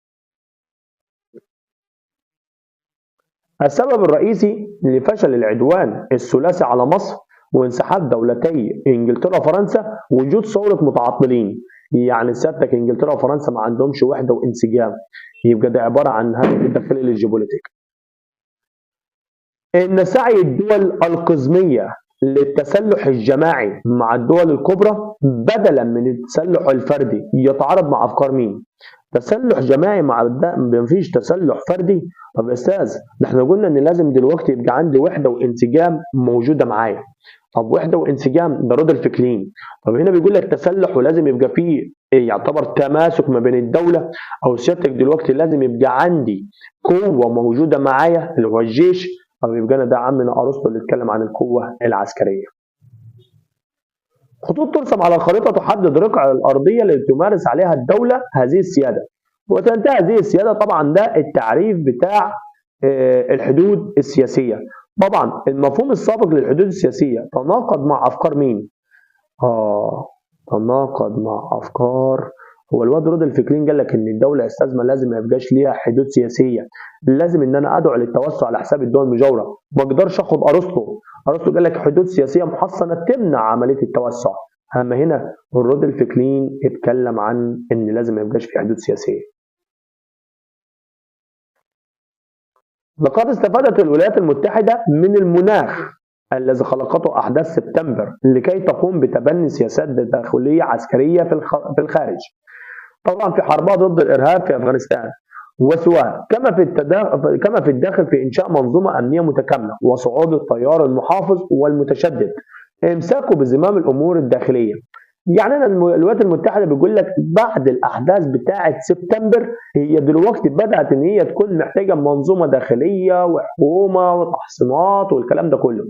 السبب الرئيسي لفشل العدوان الثلاثي على مصر وانسحاب دولتي انجلترا وفرنسا وجود ثورة متعطلين. يعني سيادتك انجلترا وفرنسا ما عندهمش وحدة وانسجام، يبقى ده عبارة عن هدف الداخلي للجيوبوليتيك. إن سعي الدول القزمية للتسلح الجماعي مع الدول الكبرى بدلا من التسلح الفردي يتعارض مع أفكار مين؟ تسلح جماعي مع مفيش تسلح فردي. طب يا استاذ ده احنا قلنا ان لازم دلوقتي يبقى عندي وحده وانسجام موجوده معايا. طب وحده وانسجام ده رودolf كلين. طب هنا بيقول لك تسلح ولازم يبقى فيه يعتبر تماسك ما بين الدوله، او سيادتك دلوقتي لازم يبقى عندي قوه موجوده معايا اللي هو الجيش. طب يبقى انا ده عمنا ارسطو اللي اتكلم عن القوه العسكريه. خطوط ترسم على الخريطة تحدد رقعة الأرضية التي تمارس عليها الدولة هذه السيادة، وتنتهي هذه السيادة. طبعا ده التعريف بتاع الحدود السياسية. طبعا المفهوم السابق للحدود السياسية تناقض مع أفكار مين؟ تناقض مع أفكار هو الواد رودolf كلين قال لك ان الدوله يا استاذ ما لازم ما يبقاش ليها حدود سياسيه، لازم ان انا ادعو للتوسع على حساب الدول المجاوره. ما اقدرش اخد ارسطو قال لك حدود سياسيه محصنه تمنع عمليه التوسع. اما هنا رودolf كلين اتكلم عن ان لازم ما يبقاش في حدود سياسيه. لقد استفادت الولايات المتحده من المناخ الذي خلقته احداث سبتمبر لكي تقوم بتبني سياسات داخليه عسكريه في الخارج. طبعا في حربها ضد الارهاب في افغانستان وسواها، كما في الداخل في انشاء منظومه امنيه متكامله وصعود التيار المحافظ والمتشدد امساكه بزمام الامور الداخليه. يعني انا الولايات المتحده بيقول لك بعد الاحداث بتاعه سبتمبر هي دلوقتي بدات ان هي تكون محتاجه منظومه داخليه وحكومه وتحصينات والكلام ده كله.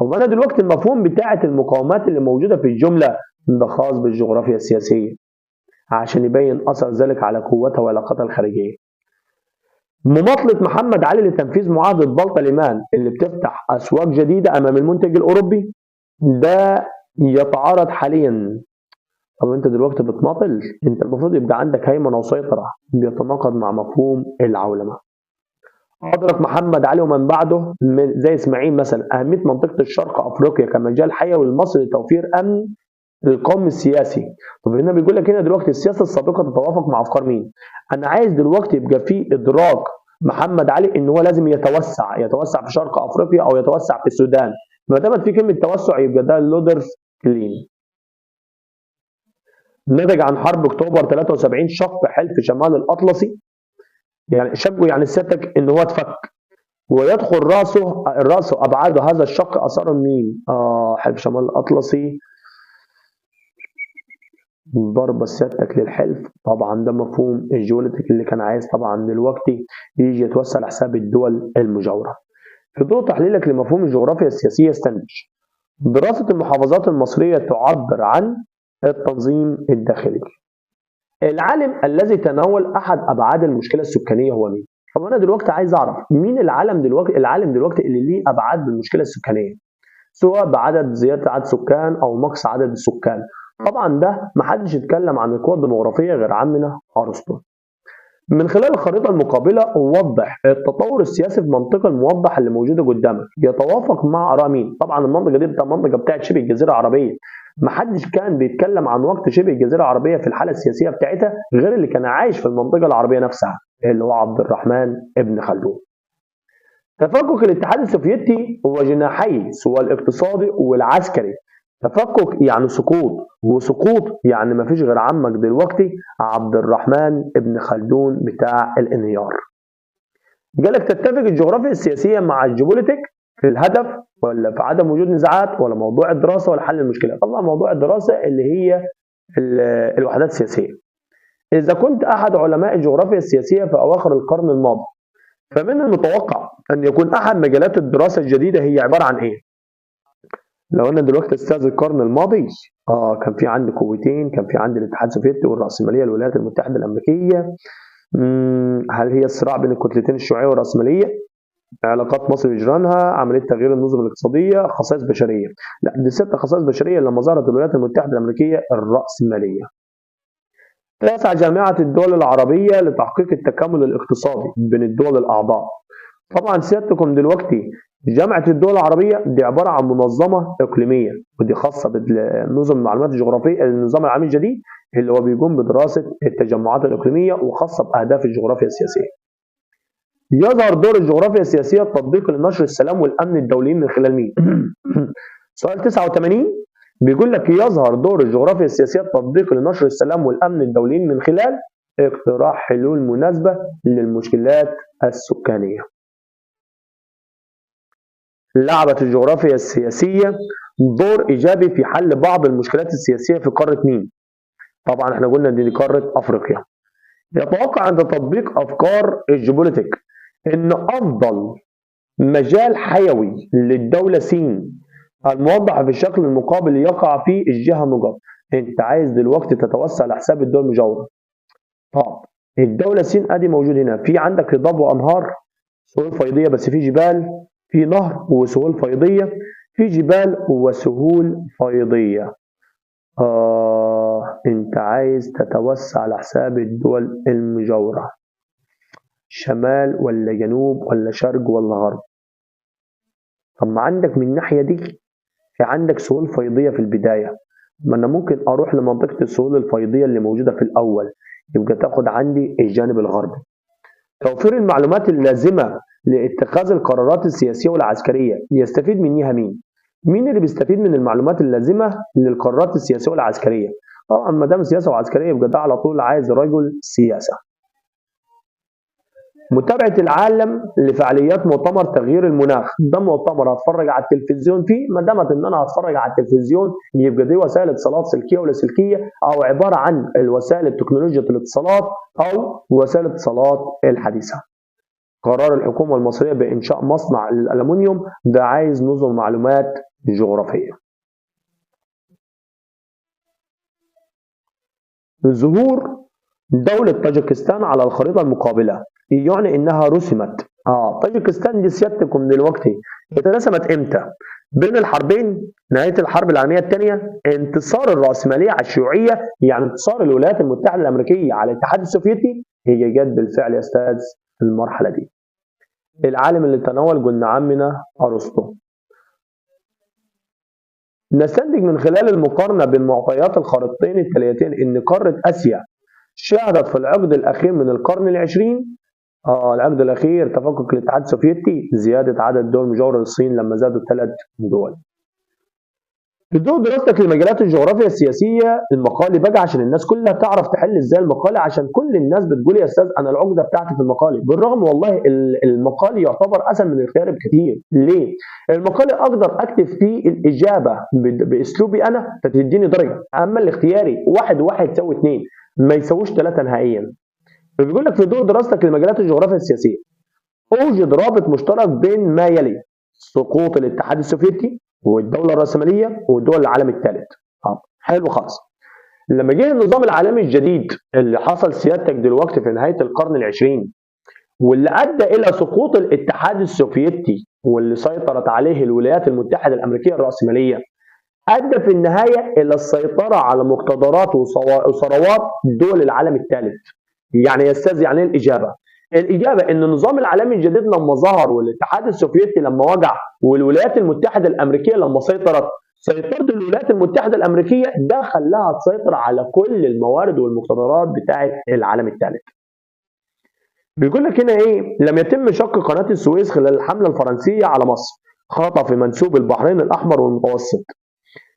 طب انا دلوقتي المفهوم بتاعه المقاومات اللي موجوده في الجمله ده خاص بالجغرافيا السياسيه عشان يبين اثر ذلك على قوتها وعلاقاتها الخارجيه. مماطله محمد علي لتنفيذ معاهده بلطة لمان اللي بتفتح اسواق جديده امام المنتج الاوروبي ده يتعارض حاليا. طب انت دلوقتي بتماطل، انت المفروض يبقى عندك هيمنه وسيطره، بيتناقض مع مفهوم العولمه. أدرك محمد علي ومن بعده زي إسماعيل مثلا أهمية منطقة الشرق أفريقيا كمجال حيوي لمصر لتوفير أمن للقوم السياسي. طب هنا بيقول لك هنا دلوقتي السياسة السابقة تتوافق مع أفكار مين؟ أنا عايز دلوقتي يبقى في إدراك محمد علي إن هو لازم يتوسع في شرق أفريقيا أو يتوسع في السودان. ما دامت في كلمة توسع يبقى ده رودolf كلين. نتج عن حرب أكتوبر 73 شق حلف شمال الأطلسي. يعني شقه يعني سيادتك ان هو اتفك ويدخل الراس ابعاد هذا الشق اثار مين؟ حلف شمال الاطلسي ضربة سيادتك للحلف، طبعا ده مفهوم الجيوبوليتيك اللي كان عايز طبعا دلوقتي يجي يتوسع لحساب الدول المجاورة. في ضوء تحليلك لمفهوم الجغرافيا السياسية استنتج دراسة المحافظات المصرية تعبر عن التنظيم الداخلي. العالم الذي تناول أحد أبعاد المشكلة السكانية هو مين؟ طب أنا دلوقتي عايز أعرف مين العالم دلوقتي اللي ليه أبعاد بالمشكلة السكانية، سواء بعدد زيادة عدد سكان أو نقص عدد السكان. طبعا ده محدش يتكلم عن القوى الديموغرافية غير عمنا أرسطو. من خلال الخريطة المقابلة وضح التطور السياسي في المنطقة الموضح اللي موجودة قدامك يتوافق مع آراء مين؟ طبعا المنطقة دي المنطقة بتاعت شبه الجزيرة العربية. محدش كان بيتكلم عن وقت شبه الجزيرة العربية في الحالة السياسية بتاعتها غير اللي كان عايش في المنطقة العربية نفسها اللي هو عبد الرحمن ابن خلدون. تفكك الاتحاد السوفيتي وجناحيه سواء الاقتصادي والعسكري. تفكك يعني سقوط، وسقوط يعني مفيش غير عمك دلوقتي عبد الرحمن ابن خلدون بتاع الانهيار. جالك تتفق الجغرافيا السياسية مع الجيوبوليتيك في الهدف ولا في عدم وجود نزاعات ولا موضوع الدراسة ولا حل المشكلة؟ طبعا موضوع الدراسة اللي هي الوحدات السياسية. إذا كنت أحد علماء الجغرافيا السياسية في أواخر القرن الماضي فمن المتوقع أن يكون أحد مجالات الدراسة الجديدة هي عبارة عن إيه؟ لو أنا دلوقتي أستاذ القرن الماضي كان في عندي قوتين، كان في عندي الاتحاد السوفيتي والرأسمالية الولايات المتحدة الأمريكية. هل هي الصراع بين الكتلتين الشيوعية والرأسمالية؟ علاقات مصر وجيرانها، عملية تغيير النظم الاقتصادية، خصائص بشرية. لا، دي 6 خصائص بشرية لما ظهرت الولايات المتحدة الأمريكية الرأسمالية. تسعى جامعة الدول العربية لتحقيق التكامل الاقتصادي بين الدول الأعضاء. طبعا سيادتكم دلوقتي جامعة الدول العربية دي عبارة عن منظمة إقليمية ودي خاصة بنظم المعلومات الجغرافية النظام العالمي الجديد اللي هو بيقوم بدراسة التجمعات الإقليمية وخاصة بأهداف الجغرافيا السياسية. يظهر دور الجغرافيا السياسية التطبيق لنشر السلام والأمن الدوليين من خلال مين؟ سؤال 89 بيقول لك يظهر دور الجغرافيا السياسية التطبيق لنشر السلام والأمن الدوليين من خلال اقتراح حلول مناسبة للمشكلات السكانية. لعبت الجغرافيا السياسية دور إيجابي في حل بعض المشكلات السياسية في قارة مين؟ طبعا احنا قلنا دي قارة أفريقيا. يتوقع عند تطبيق أفكار الجيوبوليتيك إن أفضل مجال حيوي للدولة س الموضح في الشكل المقابل يقع فيه الجهة نقط. أنت عايز دلوقتي تتوسع لحساب الدول المجاورة. طب الدولة س أدي موجود هنا، في عندك هضاب وأنهار، سهول فيضية بس في جبال، في نهر وسهول فيضية، في جبال وسهول فيضية. أنت عايز تتوسع لحساب الدول المجاورة، شمال ولا جنوب ولا شرق ولا غرب؟ طب ما عندك من الناحية دي في عندك سهول فيضية في البداية، ما أنا ممكن أروح لمنطقة السهول الفيضية اللي موجودة في الأول، يبقى تاخد عندي الجانب الغربي. توفير المعلومات اللازمة لاتخاذ القرارات السياسية والعسكرية يستفيد منها مين؟ مين اللي بيستفيد من المعلومات اللازمة للقرارات السياسية والعسكرية؟ طبعا ما دام سياسة وعسكرية يبقى ده على طول عايز رجل سياسة. متابعة العالم لفعاليات مؤتمر تغيير المناخ، ده مؤتمر هتفرج على التلفزيون فيه، ما دامت ان انا هتفرج على التلفزيون يبقى دي وسائل اتصالات سلكيه ولا سلكيه او عباره عن الوسائل تكنولوجيا الاتصالات او وسائل الاتصالات الحديثه. قرار الحكومه المصريه بانشاء مصنع للالومنيوم ده عايز نظم معلومات جغرافيه. ظهور دولة طاجكستان على الخريطة المقابلة يعني إنها رسمت. طاجكستان دي سيادتكم دلوقتي اترسمت إمتى؟ بين الحربين، نهاية الحرب العالمية الثانية، انتصار الرأسمالية على الشيوعية، يعني انتصار الولايات المتحدة الأمريكية على الاتحاد السوفيتي، هي جت بالفعل يا أستاذ المرحلة دي. العالم اللي تناول قلنا عمنا أرسطو. نستنتج من خلال المقارنة بين معطيات الخريطتين التاليتين إن قارة آسيا شهدت في العقد الأخير من القرن العشرين العقد الأخير تفكك الاتحاد السوفيتي، زيادة عدد دول مجاورة للصين لما زادوا 3 دول. في ضوء دراستك لمجالات الجغرافيا السياسيه المقالي بقى عشان الناس كلها تعرف تحل ازاي المقالي، عشان كل الناس بتقول يا استاذ انا العقده بتاعتي في المقالي، بالرغم والله المقالي يعتبر اسهل من الخياري بكتير. ليه؟ المقالي اقدر اكتب فيه الاجابه باسلوبي انا فتديني درجه، اما الاختياري واحد وواحد يساوي اتنين ما يساووش ثلاثه نهائيا. فبيقول لك في ضوء دراستك لمجالات الجغرافيا السياسيه اوجد رابط مشترك بين ما يلي: سقوط الاتحاد السوفيتي والدوله الراسماليه ودول العالم الثالث. حلو خالص. لما جه النظام العالمي الجديد اللي حصل سيادتك دلوقتي في نهايه القرن العشرين واللي ادى الى سقوط الاتحاد السوفيتي واللي سيطرت عليه الولايات المتحده الامريكيه الراسماليه، ادى في النهايه الى السيطره على مقتدرات وثروات دول العالم الثالث. يعني يا استاذ يعني ايه الاجابه؟ الاجابه ان النظام العالمي الجديد لما ظهر والاتحاد السوفيتي لما وقع والولايات المتحده الامريكيه لما سيطره الولايات المتحده الامريكيه ده خلاها تسيطر على كل الموارد والمقتدرات بتاعه العالم الثالث. بيقول لك هنا ايه؟ لم يتم شق قناه السويس خلال الحمله الفرنسيه على مصر، خطف منسوب البحرين الاحمر والمتوسط.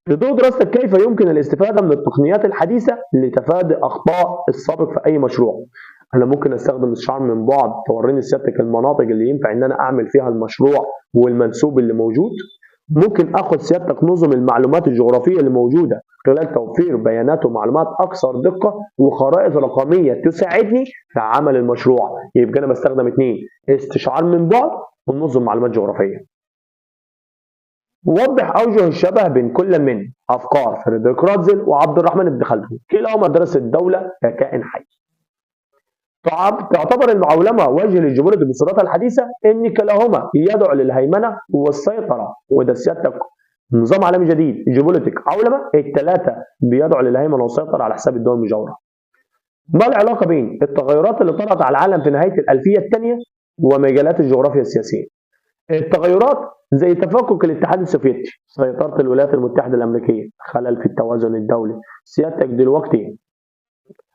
في ضوء دراستك كيف يمكن الاستفاده من التقنيات الحديثه لتفادي اخطاء السابق في اي مشروع؟ انا ممكن استخدم استشعار من بعد توريني سيادتك المناطق اللي ينفع ان انا اعمل فيها المشروع والمنسوب اللي موجود. ممكن اخد سيادتك نظم المعلومات الجغرافيه اللي موجوده خلال توفير بيانات ومعلومات اكثر دقه وخرائط رقميه تساعدني في عمل المشروع. يبقى انا بستخدم اتنين: استشعار من بعد ونظم معلومات جغرافيه. وضح اوجه الشبه بين كل من افكار فريدريك راتزل وعبد الرحمن بن خلدون، كلاهما درس الدوله ككائن حي. تعتبر المعولمه وجه للجمهوريه بصورتها الحديثه ان كلاهما يدعو للهيمنه والسيطره، وده سيادتك نظام عالمي جديد جيوبوليتيك عولمه، الثلاثه بيدعو للهيمنه والسيطره على حساب الدول المجاوره. ما العلاقه بين التغيرات اللي طرأت على العالم في نهايه الالفيه الثانيه ومجالات الجغرافيا السياسيه؟ التغيرات زي تفكك الاتحاد السوفيتي، سيطره الولايات المتحده الامريكيه، خلل في التوازن الدولي. سيادتك دلوقتي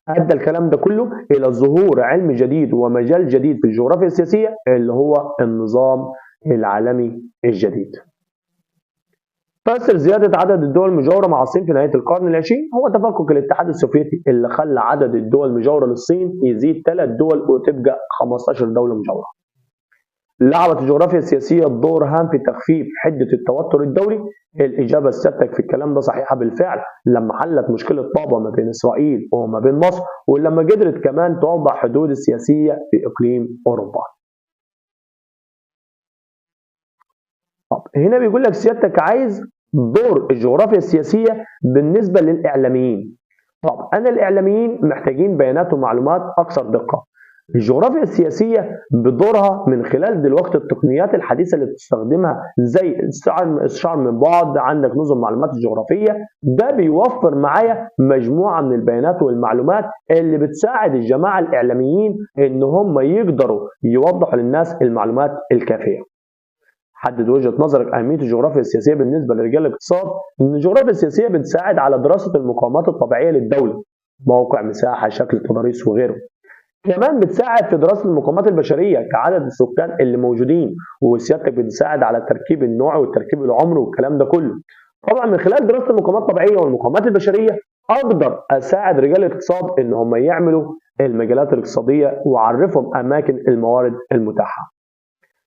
ادى الكلام ده كله الى ظهور علم جديد ومجال جديد في الجغرافيا السياسيه اللي هو النظام العالمي الجديد. تأثر زيادة عدد الدول المجاورة مع الصين في نهاية القرن العشرين هو تفكك الاتحاد السوفيتي اللي خلى عدد الدول المجاورة للصين يزيد 3 دول وتبقى 15 دولة مجاورة. لعبت الجغرافيا السياسية دور هام في تخفيف حدة التوتر الدولي. الإجابة الثابتة في الكلام ده صحيحة بالفعل لما حلت مشكلة طابة ما بين إسرائيل وما بين مصر، ولما قدرت كمان توضع حدود السياسية في إقليم أوروبا. طب هنا بيقول لك سيادتك عايز دور الجغرافيا السياسية بالنسبة للإعلاميين. طب أنا الإعلاميين محتاجين بيانات ومعلومات أكثر دقة. الجغرافيا السياسية بدورها من خلال دلوقتي التقنيات الحديثة اللي بتستخدمها زي استشعار من بعد، عندك نظم معلومات الجغرافية، ده بيوفر معايا مجموعة من البيانات والمعلومات اللي بتساعد الجماعة الإعلاميين إن هم يقدروا يوضحوا للناس المعلومات الكافية. حدد وجهة نظرك أهمية الجغرافيا السياسية بالنسبة لرجال الاقتصاد. إن الجغرافيا السياسية بتساعد على دراسة المقاومات الطبيعية للدولة، موقع، مساحة، شكل تضاريس وغيره. كمان بتساعد في دراسة المقاومات البشرية كعدد السكان اللي موجودين، وسيادتك بتساعد على التركيب النوعي والتركيب العمري والكلام ده كله. طبعا من خلال دراسة المقاومات الطبيعية والمقاومات البشرية أقدر أساعد رجال الاقتصاد إن هم يعملوا المجالات الاقتصادية وأعرفهم أماكن الموارد المتاحة.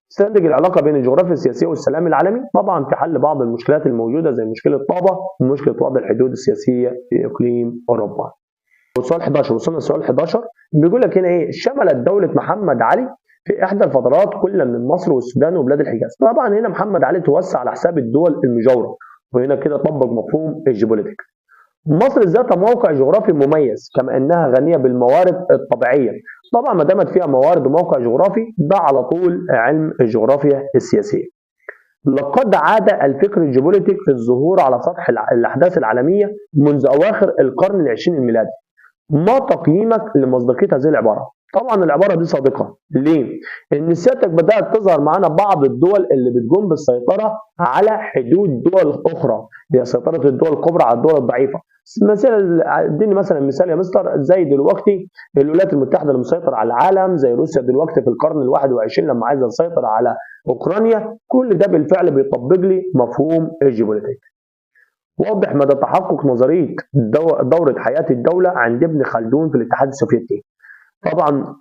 تستنتج العلاقة بين الجغرافيا السياسية والسلام العالمي طبعا في حل بعض المشكلات الموجودة زي مشكلة طابة ومشكلة وضع الحدود السياسية في إقليم أوروبا. والسؤال 11 وصلنا للسؤال 11 بيقول لك هنا ايه؟ شملت دولة محمد علي في احدى الفترات كل من مصر والسودان وبلاد الحجاز. طبعا هنا محمد علي توسع على حساب الدول المجاورة، وهنا كده طبق مفهوم الجيوبوليتيك. مصر ذات موقع جغرافي مميز كما انها غنية بالموارد الطبيعية. طبعا ما دامت فيها موارد وموقع جغرافي ده على طول علم الجغرافيا السياسية. لقد عاد الفكر الجيوبوليتيك في الظهور على سطح الاحداث العالمية منذ اواخر القرن العشرين الميلادي. ما تقييمك لمصداقية هذه العبارة؟ طبعا العبارة دي صادقة. ليه؟ إن سيادتك بدأت تظهر معانا بعض الدول اللي بتقوم بالسيطرة على حدود دول أخرى، هي سيطرة الدول الكبرى على الدول الضعيفة. مثلا اديني مثلا مثال يا مستر، زي دلوقتي الولايات المتحدة المسيطرة على العالم، زي روسيا دلوقتي في القرن ال21 لما عايزة تسيطر على أوكرانيا. كل ده بالفعل بيطبق لي مفهوم الجيوبوليتيك. وضح مدى تحقق نظرية دورة حياة الدولة عند ابن خلدون في الاتحاد السوفيتي. طبعا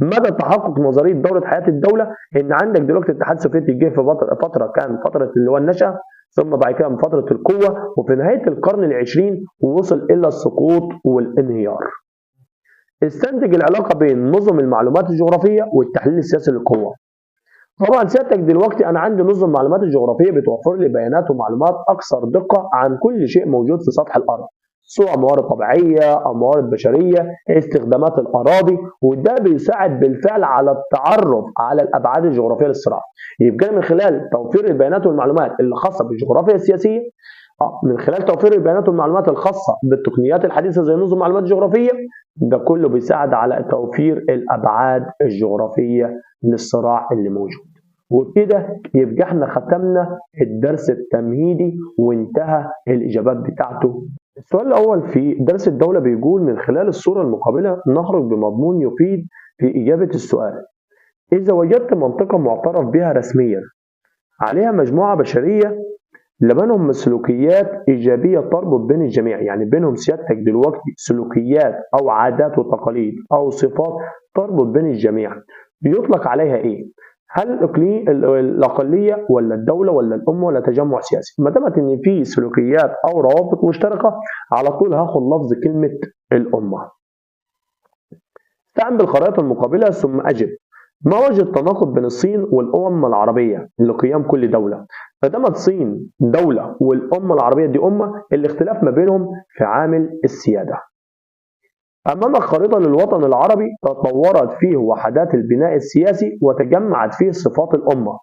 مدى تحقق نظرية دورة حياة الدولة إن عندك دلوقتي الاتحاد السوفيتي جه في فترة كان فترة اللي هو النشأة، ثم بعد كده من فترة القوة، وفي نهاية القرن العشرين وصل إلى السقوط والانهيار. استنتج العلاقة بين نظم المعلومات الجغرافية والتحليل السياسي للقوة. طبعا سيادتك دلوقتي أنا عندي نظم المعلومات الجغرافية بتوفر لي بيانات ومعلومات أكثر دقة عن كل شيء موجود في سطح الأرض، سواء موارد طبيعية أو موارد بشرية، استخدامات الأراضي، وده بيساعد بالفعل على التعرف على الأبعاد الجغرافية للصراع. يبقى من خلال توفير البيانات والمعلومات اللي خاصة بالجغرافيا السياسية، من خلال توفير البيانات والمعلومات الخاصة بالتقنيات الحديثة زي نظم المعلومات الجغرافية، ده كله بيساعد على توفير الأبعاد الجغرافية للصراع اللي موجود. وكده يبقى احنا ختمنا الدرس التمهيدي وانتهى الإجابات بتاعته. السؤال الأول في درس الدولة بيقول: من خلال الصورة المقابلة نخرج بمضمون يفيد في إجابة السؤال. إذا وجدت منطقة معترف بها رسميا عليها مجموعة بشرية لبينهم سلوكيات إيجابية تربط بين الجميع، يعني بينهم سيادتك دلوقتي سلوكيات أو عادات وتقاليد أو صفات تربط بين الجميع، بيطلق عليها إيه؟ هل الأقلية ولا الدولة ولا الأمة ولا تجمع سياسي؟ ما دامت إن في سلوكيات أو روابط مشتركة على طول هاخد لفظ كلمة الأمة. استعن بالخرائط المقابلة ثم أجب: ما وجه التناقض بين الصين والأمة العربية لقيام كل دولة؟ فدامت الصين دولة والأمة العربية دي أمة، الاختلاف ما بينهم في عامل السيادة. أمامك خريطة للوطن العربي تطورت فيه وحدات البناء السياسي وتجمعت فيه صفات الأمة.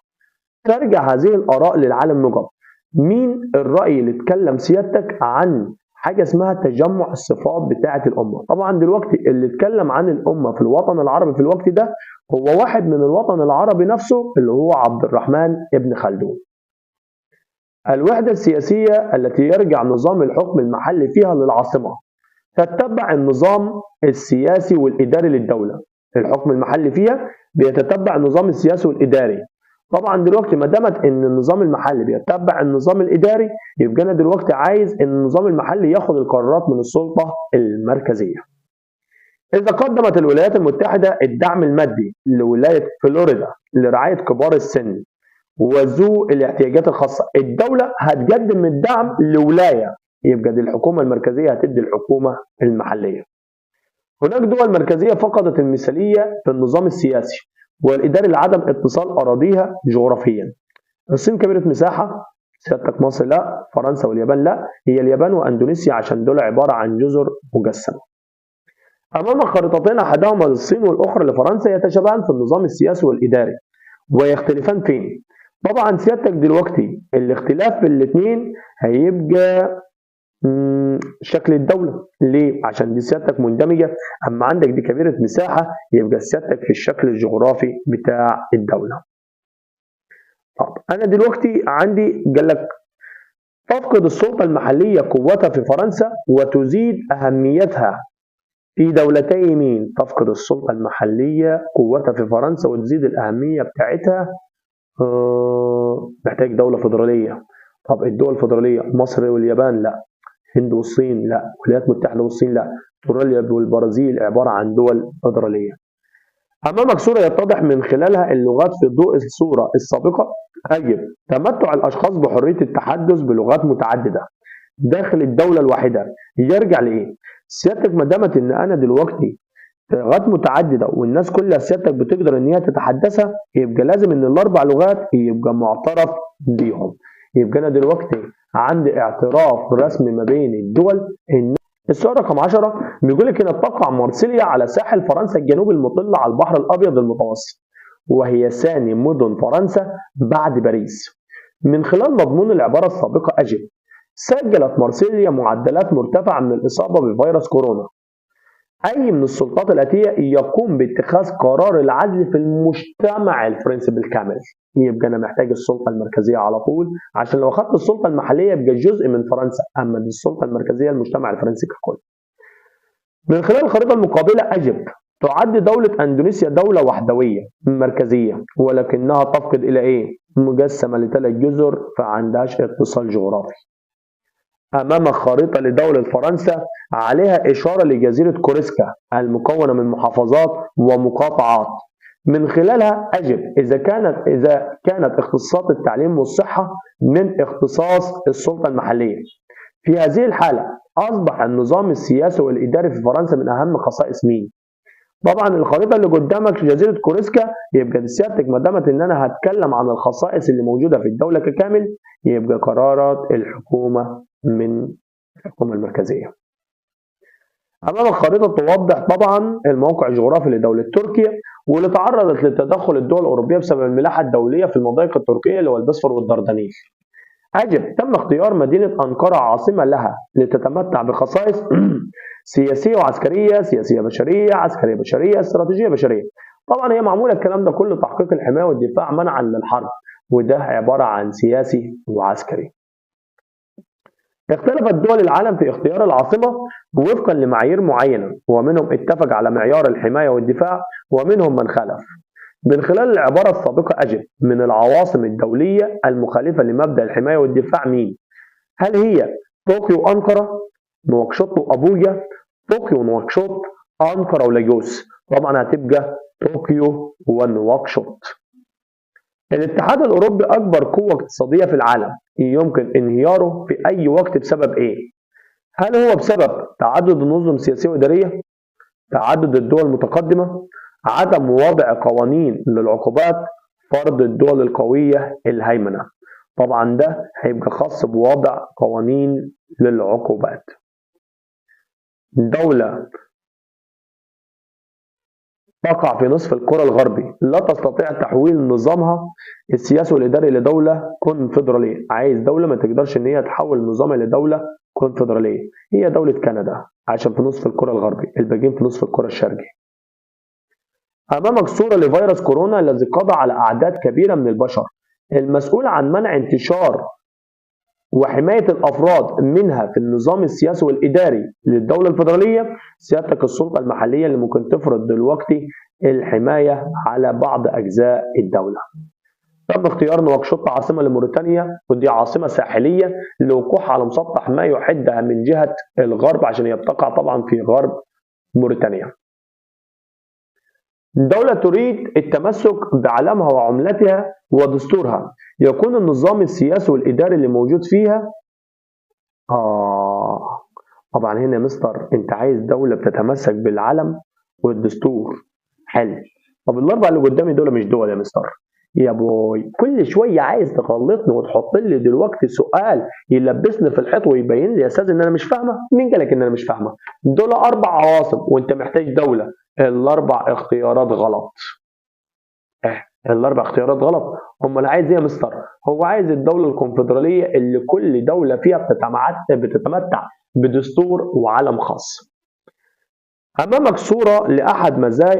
ترجع هذه الآراء للعالم نقط. مين الرأي اللي اتكلم سيادتك عن حاجة اسمها تجمع الصفات بتاعة الأمة؟ طبعا دلوقتي اللي اتكلم عن الأمة في الوطن العربي في الوقت ده هو واحد من الوطن العربي نفسه اللي هو عبد الرحمن ابن خلدون. الوحدة السياسية التي يرجع نظام الحكم المحلي فيها للعاصمة تتبع النظام السياسي والإداري للدولة. الحكم المحلي فيها بيتتبع النظام السياسي والإداري. طبعا دلوقتي ما دامت ان النظام المحلي بيتبع النظام الاداري، يبقى انا دلوقتي عايز ان النظام المحلي ياخد القرارات من السلطه المركزيه. اذا قدمت الولايات المتحده الدعم المادي لولايه فلوريدا لرعايه كبار السن وذو الاحتياجات الخاصه، الدوله هتقدم الدعم لولايه، يبقى دي الحكومه المركزيه هتدي الحكومه المحليه. هناك دول مركزيه فقدت المثاليه في النظام السياسي والإداري لعدم اتصال أراضيها جغرافيا. الصين كبيرة مساحة، سيادتك مصر لا، فرنسا واليابان لا، هي اليابان وأندونيسيا عشان دول عبارة عن جزر مجسمة. أمام خريطتين أحدهما للصين والأخرى لفرنسا يتشابهان في النظام السياسي والإداري ويختلفان فين؟ طبعا سيادتك دلوقتي الاختلاف في الاثنين هيبقى شكل الدولة. ليه؟ عشان دي سيادتك مندمجة، أما عندك دي كبيرة مساحة يبقى سيادتك في الشكل الجغرافي بتاع الدولة. طب أنا دلوقتي عندي قال لك: تفقد السلطة المحلية قوتها في فرنسا وتزيد أهميتها في دولتي مين؟ تفقد السلطة المحلية قوتها في فرنسا وتزيد الأهمية بتاعتها. محتاج دولة فيدرالية. طب الدول الفيدرالية مصر واليابان لا، الهند والصين لا، الولايات المتحدة والصين لا، استراليا والبرازيل عبارة عن دول فيدرالية. أمامك صورة يتضح من خلالها اللغات في ضوء الصورة السابقة. أجب: تمتع الأشخاص بحرية التحدث بلغات متعددة داخل الدولة الواحدة يرجع لإيه؟ سيادتك ما دامت إن أنا دلوقتي لغات متعددة والناس كلها سيادتك بتقدر إن هي تتحدثها، يبقى لازم إن الأربع لغات يبقى معترف بيهم. يبقى أنا دلوقتي عندي اعتراف رسمي ما بين الدول. السؤال رقم 10 بيقول لك: هنا تقع مارسيليا على ساحل فرنسا الجنوبي المطل على البحر الأبيض المتوسط، وهي ثاني مدن فرنسا بعد باريس. من خلال مضمون العبارة السابقة أجب: سجلت مارسيليا معدلات مرتفعة من الإصابة بفيروس كورونا. أي من السلطات الآتية يقوم باتخاذ قرار العزل في المجتمع الفرنسي بالكامل؟ يبقى أنا محتاج السلطة المركزية على طول، عشان لو أخذت السلطة المحلية يبقى جزء من فرنسا، أما دي السلطة المركزية المجتمع الفرنسي ككل. من خلال الخريطة المقابلة أجب: تعد دولة أندونيسيا دولة وحدوية مركزية ولكنها تفقد إلى إيه؟ مجسمة لثلاث جزر فعندهاش اتصال جغرافي. أمامك خريطة لدولة فرنسا عليها إشارة لجزيرة كورسيكا المكونة من محافظات ومقاطعات. من خلالها أجب إذا كانت اختصاصات التعليم والصحة من اختصاص السلطة المحلية. في هذه الحالة أصبح النظام السياسي والإداري في فرنسا من أهم خصائص مين؟ طبعا الخريطة اللي قدامك جزيرة كورسيكا، يبقى سيادتك ما دامت إن أنا هتكلم عن الخصائص اللي موجودة في الدولة ككامل، يبقى قرارات الحكومة من الحكومة المركزية. أمام الخريطة توضح طبعا الموقع الجغرافي لدولة تركيا، واللي تعرضت لتدخل الدول الأوروبية بسبب الملاحة الدولية في المضايق التركية اللي هو البسفور والدردنيل. أجب تم اختيار مدينة أنقرة عاصمة لها لتتمتع بخصائص سياسية وعسكرية، سياسية بشرية، عسكرية بشرية، استراتيجية بشرية. طبعا هي معمولة الكلام ده كله تحقيق الحماية والدفاع منعا للحرب، وده عبارة عن سياسي وعسكري. اختلفت دول العالم في اختيار العاصمة وفقا لمعايير معينة، ومنهم اتفق على معيار الحماية والدفاع ومنهم من خالف. من خلال العبارة السابقة أجب من العواصم الدولية المخالفة لمبدأ الحماية والدفاع مين؟ هل هي طوكيو أنقرة، نواكشوط وأبوجا، طوكيو ونواكشوط، أنقرة ولاجوس؟ طبعا هتبقى طوكيو ونواكشوط. الاتحاد الأوروبي أكبر قوة اقتصادية في العالم، يمكن انهياره في أي وقت بسبب إيه؟ هل هو بسبب تعدد النظم السياسية والإدارية؟ تعدد الدول المتقدمة؟ عدم وضع قوانين للعقوبات؟ فرض الدول القوية الهيمنة؟ طبعا ده هيبقى خاص بوضع قوانين للعقوبات. دولة تقع في نصف الكرة الغربي لا تستطيع تحويل نظامها السياسي والإداري لدولة كونفدرالية. عايز دولة ما تقدرش إن هي تحول نظامها لدولة كونفدرالية، هي دولة كندا عشان في نصف الكرة الغربي، الباقيين في نصف الكرة الشرقي. أمامك صورة لفيروس كورونا الذي قضى على أعداد كبيرة من البشر، المسؤول عن منع انتشار وحماية الأفراد منها في النظام السياسي والإداري للدولة الفيدرالية سيادتك السلطة المحلية اللي ممكن تفرض دلوقتي الحماية على بعض أجزاء الدولة. تم اختيار نواكشوط عاصمة لموريتانيا، ودي عاصمة ساحلية لوقوعها على مسطح ما يحدها من جهة الغرب عشان هي بتقع طبعا في غرب موريتانيا. دولة تريد التمسك بعلمها وعملتها ودستورها، يكون النظام السياسي والإداري اللي موجود فيها طبعا هنا يا مستر انت عايز دولة بتتمسك بالعلم والدستور. حلو. طب الأربعة اللي قدامي دول مش دول يا مستر. يا بوي كل شوية عايز تغلطني وتحط لي دلوقتي سؤال يلبسني في الحيط ويبين لي يا أستاذ إن أنا مش فاهمة؟ مين قالك إن أنا مش فاهمة؟ دول 4 عواصم وأنت محتاج دولة. الأربع اختيارات غلط. الأربع اختيارات غلط. امال عايز ايه يا مستر؟ هو عايز الدوله الكونفدراليه اللي كل دوله فيها بتتمتع بدستور وعلم خاص. امامك صوره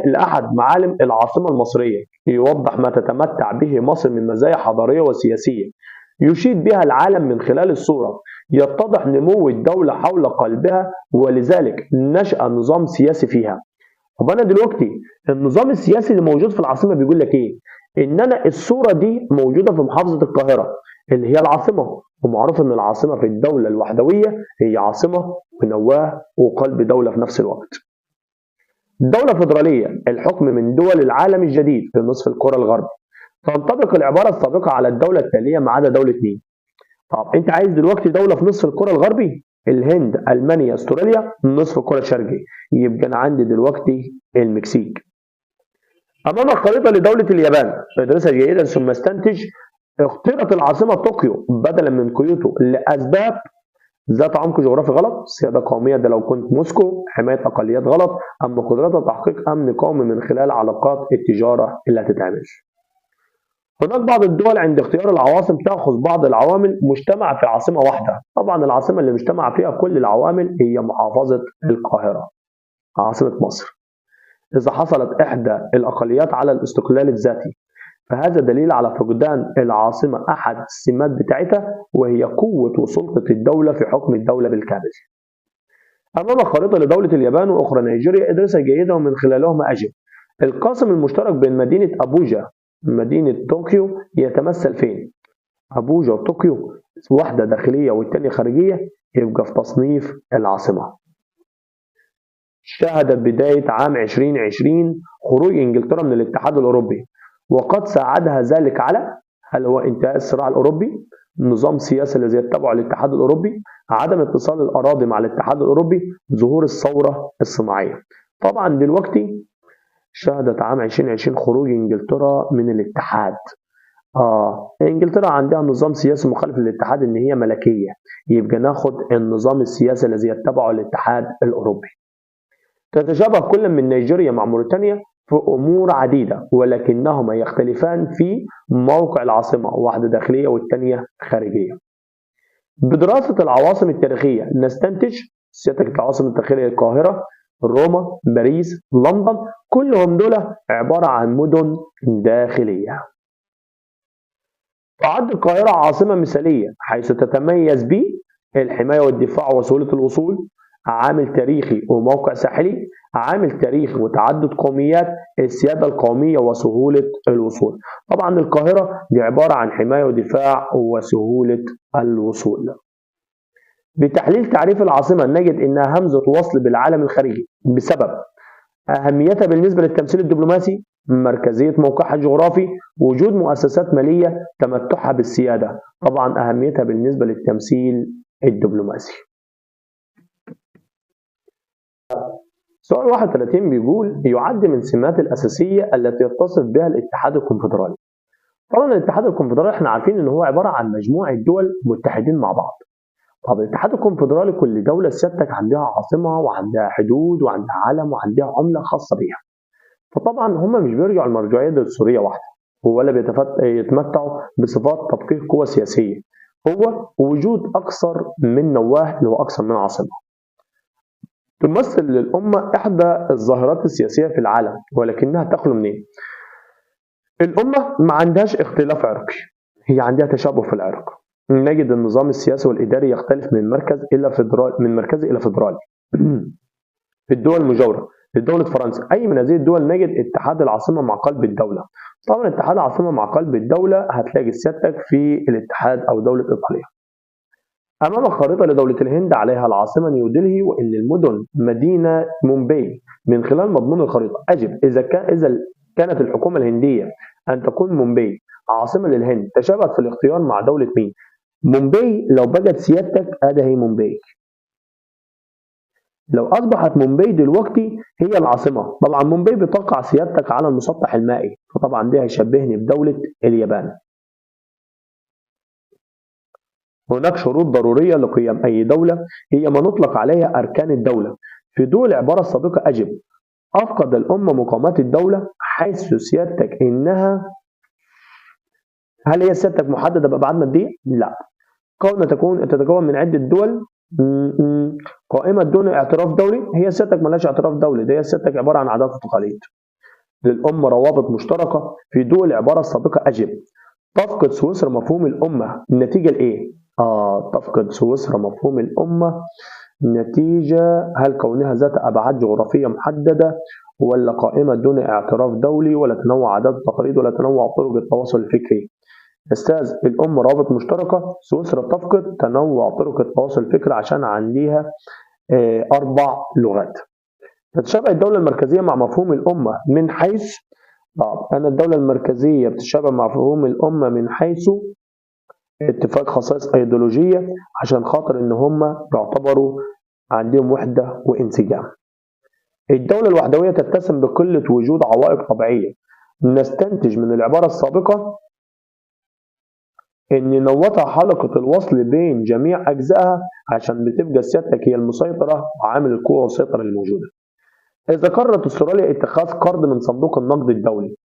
لاحد معالم العاصمه المصريه يوضح ما تتمتع به مصر من مزايا حضاريه وسياسيه يشيد بها العالم. من خلال الصوره يتضح نمو الدوله حول قلبها، ولذلك نشأ نظام سياسي فيها. طب انا دلوقتي النظام السياسي اللي موجود في العاصمه بيقول لك ايه؟ ان انا الصوره دي موجوده في محافظه القاهره اللي هي العاصمه، ومعروف ان العاصمه في الدوله الوحدويه هي عاصمه ونواه وقلب دوله في نفس الوقت. دوله فيدراليه الحكم من دول العالم الجديد في نصف الكره الغربي. تنطبق العباره السابقه على الدوله التاليه ما عدا دوله مين؟ طب انت عايز دلوقتي دوله في نصف الكره الغربي؟ الهند، المانيا، استراليا، نصف الكره الشرقي. يبقى انا عندي دلوقتي المكسيك. امامك خريطه لدوله اليابان، ادرسها جيدا ثم استنتج. اختيرت العاصمه طوكيو بدلا من كيوتو لاسباب ذات عمق جغرافي غلط، سياده قوميه ده لو كنت موسكو، حمايه اقليات غلط، اما قدرتها تحقيق امن قومي من خلال علاقات التجاره اللي هتتعمل. هناك بعض الدول عند اختيار العواصم تأخذ بعض العوامل مجتمع في عاصمة واحدة. طبعا العاصمة اللي مجتمع فيها كل العوامل هي محافظة القاهرة عاصمة مصر. إذا حصلت إحدى الأقليات على الاستقلال الذاتي فهذا دليل على فقدان العاصمة أحد السمات بتاعتها وهي قوة وسلطة الدولة في حكم الدولة بالكامل. أمام خريطة لدولة اليابان وأخرى نيجيريا ادرسها جيدا ومن خلالهما أجب. القاسم المشترك بين مدينة أبوجا ومدينة طوكيو يتمثل فين؟ أبوجا وطوكيو واحدة داخلية والتانية خارجية، يبقى في تصنيف العاصمة. شهدت بداية عام 2020 خروج إنجلترا من الاتحاد الأوروبي، وقد ساعدها ذلك على: هل هو انتهاء الصراع الأوروبي؟ نظام سياسي الذي يتبعه الاتحاد الأوروبي؟ عدم اتصال الأراضي مع الاتحاد الأوروبي؟ ظهور الثورة الصناعية؟ طبعا دلوقتي شهدت عام 2020 خروج إنجلترا من الاتحاد. إنجلترا عندها نظام سياسي مخالف للاتحاد، إن هي ملكية، يبقى ناخد النظام السياسي الذي يتبعه الاتحاد الأوروبي. تتشابه كل من نيجيريا مع موريتانيا في أمور عديدة، ولكنهما يختلفان في موقع العاصمة، واحدة داخلية والثانية خارجية. بدراسة العواصم التاريخية نستنتج سيادتك العواصم التاريخية: القاهرة، روما، باريس، لندن، كلهم دول عبارة عن مدن داخلية. تعد القاهرة عاصمة مثالية حيث تتميز بالحماية والدفاع وسهولة الوصول، عامل تاريخي وموقع ساحلي، عامل تاريخي وتعدد قوميات، السيادة القومية وسهولة الوصول. طبعا القاهرة دي عبارة عن حماية ودفاع وسهولة الوصول. بتحليل تعريف العاصمة نجد إنها همزة وصل بالعالم الخارجي بسبب أهميتها بالنسبة للتمثيل الدبلوماسي، مركزية موقعها الجغرافي، وجود مؤسسات مالية، تمتعها بالسيادة. طبعا أهميتها بالنسبة للتمثيل الدبلوماسي. سؤال 31 بيقول: يعد من السمات الأساسية التي يتصف بها الاتحاد الكونفدرالي. طبعا الاتحاد الكونفدرالي احنا عارفين ان هو عبارة عن مجموعة دول متحدين مع بعض. طب الاتحاد الكونفدرالي كل دولة سيادتك عندها عاصمة وعندها حدود وعندها علم وعندها عملة خاصة بيها. فطبعا هم مش بيرجعوا المرجعية دستورية واحدة، ولا يتمتعوا بصفات تفقيه قوة سياسية، هو وجود أكثر من نواه اللي هو أكثر من عاصمة. تمثل للأمة إحدى الظاهرات السياسية في العالم، ولكنها تخلو منين؟ الأمة ما عندهاش اختلاف عرقي، هي عندها تشابه في العرق. نجد النظام السياسي والإداري يختلف من مركزي إلى فيدرالي. في الدول المجاورة لدولة فرنسا، أي من هذه الدول نجد اتحاد العاصمة مع قلب الدولة. طبعا اتحاد العاصمة مع قلب الدولة هتلاقي سيادتك في الاتحاد أو دولة إيطاليا. أمامك خريطة لدولة الهند عليها العاصمة نيودلهي، وإن المدن مدينة مومباي. من خلال مضمون الخريطة أجب إذا كانت الحكومة الهندية أن تكون مومباي عاصمة للهند، تشابهت في الاختيار مع دولة مين؟ مومباي لو بقت سيادتك هي مومباي. لو أصبحت مومباي دلوقتي هي العاصمة، طبعا مومباي بتقع سيادتك على المسطح المائي، فطبعا دي هيشبهني بدولة اليابان. هناك شروط ضرورية لقيام أي دولة، هي ما نطلق عليها أركان الدولة. في دول العبارة السابقة أجب: أفقد الأمة مقامات الدولة حيث سيادتك إنها، هل هي سيادتك محددة بأبعاد مادية؟ لا. كونها تتكون من عدة دول، قائمة دون اعتراف دولي، هي سيادتك ملهاش اعتراف دولي، دي سيادتك عبارة عن عادات وتقاليد. للأمة روابط مشتركة، في دول العبارة السابقة أجب: تفقد سويسرا مفهوم الأمة النتيجة لإيه؟ تفقد سويسرا مفهوم الأمة نتيجة هل كونها ذات أبعاد جغرافية محددة، ولا قائمة دون اعتراف دولي، ولا تنوع عادات وتقاليد، ولا تنوع طرق التواصل الفكري. أستاذ الأمة روابط مشتركة، سويسرا بتفقد تنوع طرق التواصل الفكري عشان عندها 4 لغات. تتشابه الدولة المركزية مع مفهوم الأمة من حيث أنا الدولة المركزية بتتشابه مع مفهوم الأمة من حيث اتفاق خصائص أيديولوجية، عشان خاطر إن هم يعتبروا عندهم وحدة وانسجام. الدولة الوحدوية تتسم بقلة وجود عوائق طبيعية. نستنتج من العبارة السابقة إن نوتها حلقة الوصل بين جميع أجزائها، عشان بتبقى سيادتك هي المسيطرة وعامل القوة والسيطرة الموجودة. إذا قررت استراليا اتخاذ قرض من صندوق النقد الدولي،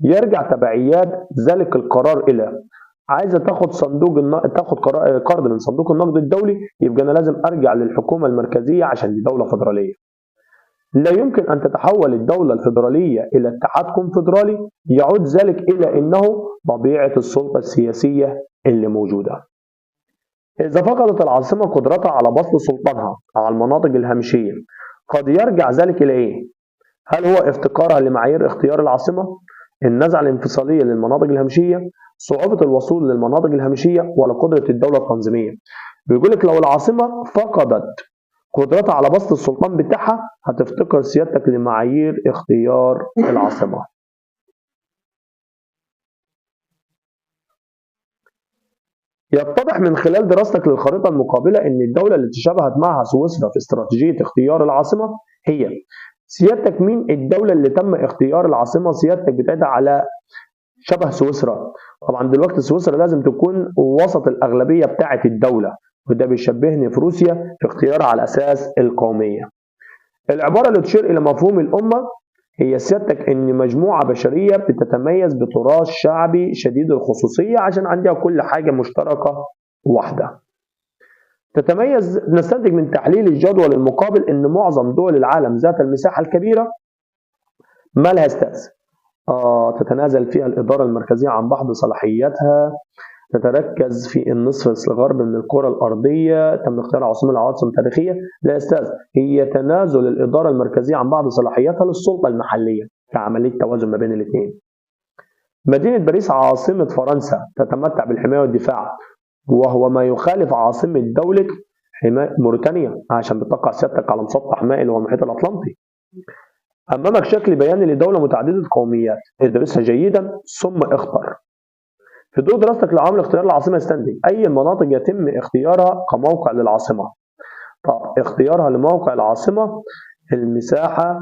يرجع تبعيات ذلك القرار إلى: عايزة تاخد قرض من صندوق النقد الدولي، يبقى أنا لازم أرجع للحكومة المركزية عشان دي دولة فيدرالية. لا يمكن أن تتحول الدولة الفيدرالية إلى اتحاد كونفدرالي، يعود ذلك إلى أنه طبيعة السلطة السياسية اللي موجودة. إذا فقدت العاصمة قدرتها على بسط سلطانها على المناطق الهامشية، قد يرجع ذلك إلى إيه؟ هل هو افتقارها لمعايير اختيار العاصمة؟ النزعة الانفصالية للمناطق الهامشية، صعوبة الوصول للمناطق الهامشية، ولا قدرة الدولة التنظيمية؟ بيقول لك لو العاصمة فقدت قدرتها على بسط السلطان بتاعها هتفتقر سيادتك لمعايير اختيار العاصمة. يتضح من خلال دراستك للخريطة المقابلة أن الدولة اللي تشابهت معها سويسرا في استراتيجية اختيار العاصمة هي سيادتك مين الدولة اللي تم اختيار العاصمة سيادتك بتاعتها على شبه سويسرا. طبعا دلوقتي سويسرا لازم تكون وسط الأغلبية بتاعة الدولة، وده بيشبهني في روسيا في اختيارها على أساس القومية. العبارة اللي تشير إلى مفهوم الأمة هي سيادتك إن مجموعة بشرية بتتميز بتراث شعبي شديد الخصوصية عشان عندها كل حاجة مشتركة واحدة. تتميز نستنتج من تحليل الجدول المقابل إن معظم دول العالم ذات المساحة الكبيرة ما لها استاذ. تتنازل فيها الإدارة المركزية عن بعض صلاحياتها، تتركز في النصف الغربي من الكرة الأرضية، تم اختيار عاصمة العواصم التاريخية. لا أستاذ، هي تنازل الإدارة المركزية عن بعض صلاحياتها للسلطة المحلية كعملية توازن ما بين الاثنين. مدينة باريس عاصمة فرنسا تتمتع بالحماية والدفاع، وهو ما يخالف عاصمة دولة موريتانيا عشان بتقع سيادتك على مسطح مائل وهو المحيط الأطلنطي. أمامك شكل بياني لدولة متعددة القوميات، ادرسها جيدا ثم اختر. في ضوء دراستك لعوامل اختيار العاصمة استنتج أي المناطق يتم اختيارها كموقع للعاصمة. طب اختيارها لموقع العاصمة المساحة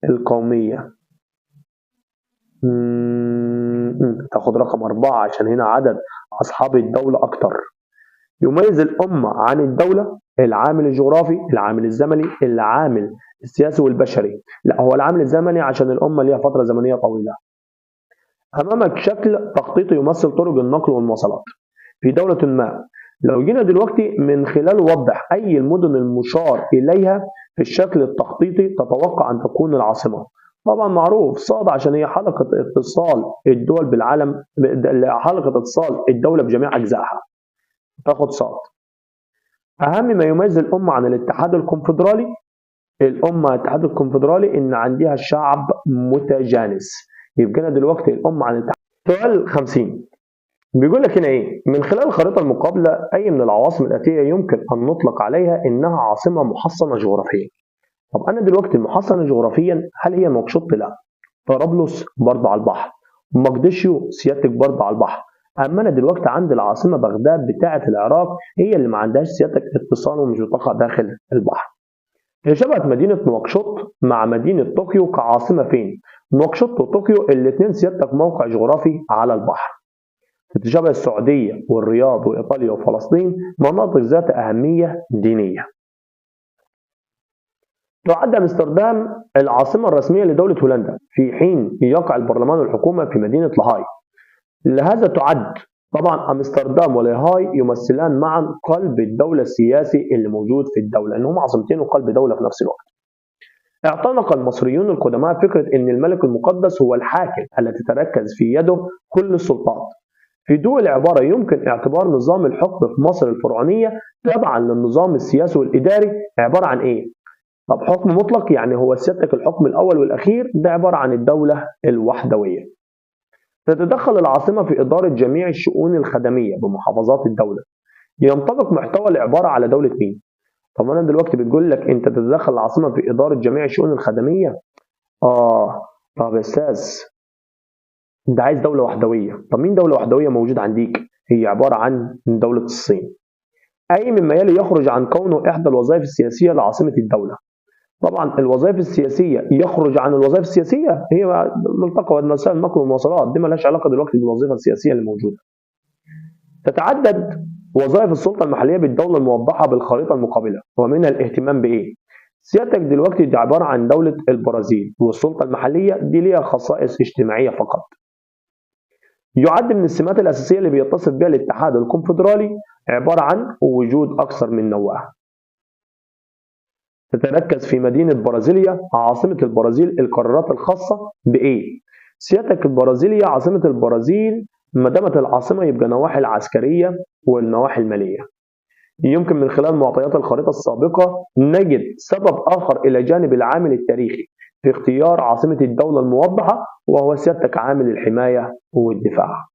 القومية. تاخد رقم 4 عشان هنا عدد أصحاب الدولة أكتر. يميز الأمة عن الدولة العامل الجغرافي، العامل الزمني، العامل السياسي والبشري. لا، هو العامل الزمني عشان الأمة ليها فترة زمنية طويلة. أمامك شكل تخطيطي يمثل طرق النقل والمواصلات في دولة ما. لو جينا دلوقتي من خلال وضح أي المدن المشار إليها في الشكل التخطيطي تتوقع أن تكون العاصمة. طبعا معروف صاد عشان هي حلقة اتصال الدول بالعالم، حلقة اتصال الدولة بجميع أجزائها، تاخد صاد. أهم ما يميز الأمة عن الاتحاد الكونفدرالي، الاتحاد الكونفدرالي إن عندها شعب متجانس. يبقى لنا دلوقتي الأمة عن الاتحاد. سؤال 50 بيقول لك هنا إيه؟ من خلال الخريطة المقابلة أي من العواصم الآتية يمكن أن نطلق عليها إنها عاصمة محصنة جغرافيا؟ طب أنا دلوقتي المحصنة جغرافيا هل هي نوكشوط؟ لا. طرابلس برضه على البحر، مقدشيو سيادتك برضه على البحر. أما أنا دلوقتي عندي العاصمة بغداد بتاعة العراق هي اللي ما عندهاش سيادتك اتصال ومش بتقع داخل البحر. شبهت مدينة نواكشوط مع مدينة طوكيو كعاصمة فين؟ نواكشوط وطوكيو الاثنين سيادتك موقع جغرافي على البحر. تتشابه السعودية والرياض وإيطاليا وفلسطين مناطق ذات أهمية دينية. تعد أمستردام العاصمة الرسمية لدولة هولندا في حين يقع البرلمان والحكومة في مدينة لاهاي. لهذا تعد طبعا أمستردام ولاهاي يمثلان معا قلب الدولة السياسي اللي موجود في الدولة، لأنهم عاصمتين وقلب دولة في نفس الوقت. اعتنق المصريون القدماء فكرة أن الملك المقدس هو الحاكم التي تتركز في يده كل السلطات. في ضوء العبارة يمكن اعتبار نظام الحكم في مصر الفرعونية تبعا للنظام السياسي والإداري عبارة عن إيه؟ طب حكم مطلق يعني هو سيادتك الحكم الأول والأخير، ده عبارة عن الدولة الوحدوية. تتدخل العاصمة في إدارة جميع الشؤون الخدمية بمحافظات الدولة. ينطبق محتوى العبارة على دولة مين؟ طب أنا دلوقتي بتقول لك أنت تتدخل العاصمة في إدارة جميع الشؤون الخدمية؟ طب يا أستاذ أنت عايز دولة وحدوية. طب مين دولة وحدوية موجود عندك؟ هي عبارة عن دولة الصين. أي مما يلي يخرج عن كونه إحدى الوظائف السياسية لعاصمة الدولة. طبعا الوظائف السياسية يخرج عن الوظائف السياسية هي ملتقى وسائل النقل والمواصلات، دي مالهاش علاقة دلوقتي بالوظيفة السياسية اللي موجودة. تتعدد وظائف السلطة المحلية بالدولة الموضحة بالخريطة المقابلة، ومنها الاهتمام بإيه؟ سيادتك دلوقتي دي عبارة عن دولة البرازيل، والسلطة المحلية دي ليها خصائص اجتماعية فقط. يعد من السمات الأساسية اللي بيتصف بها الاتحاد الكونفدرالي عبارة عن وجود أكثر من نواه. تتركز في مدينة برازيليا عاصمة البرازيل القرارات الخاصة بإيه؟ سيادتك البرازيلية عاصمة البرازيل ما دامت العاصمة يبقى النواحي العسكرية والنواحي المالية. يمكن من خلال معطيات الخريطة السابقة نجد سبب آخر إلى جانب العامل التاريخي في اختيار عاصمة الدولة الموضحة، وهو سيادتك عامل الحماية والدفاع.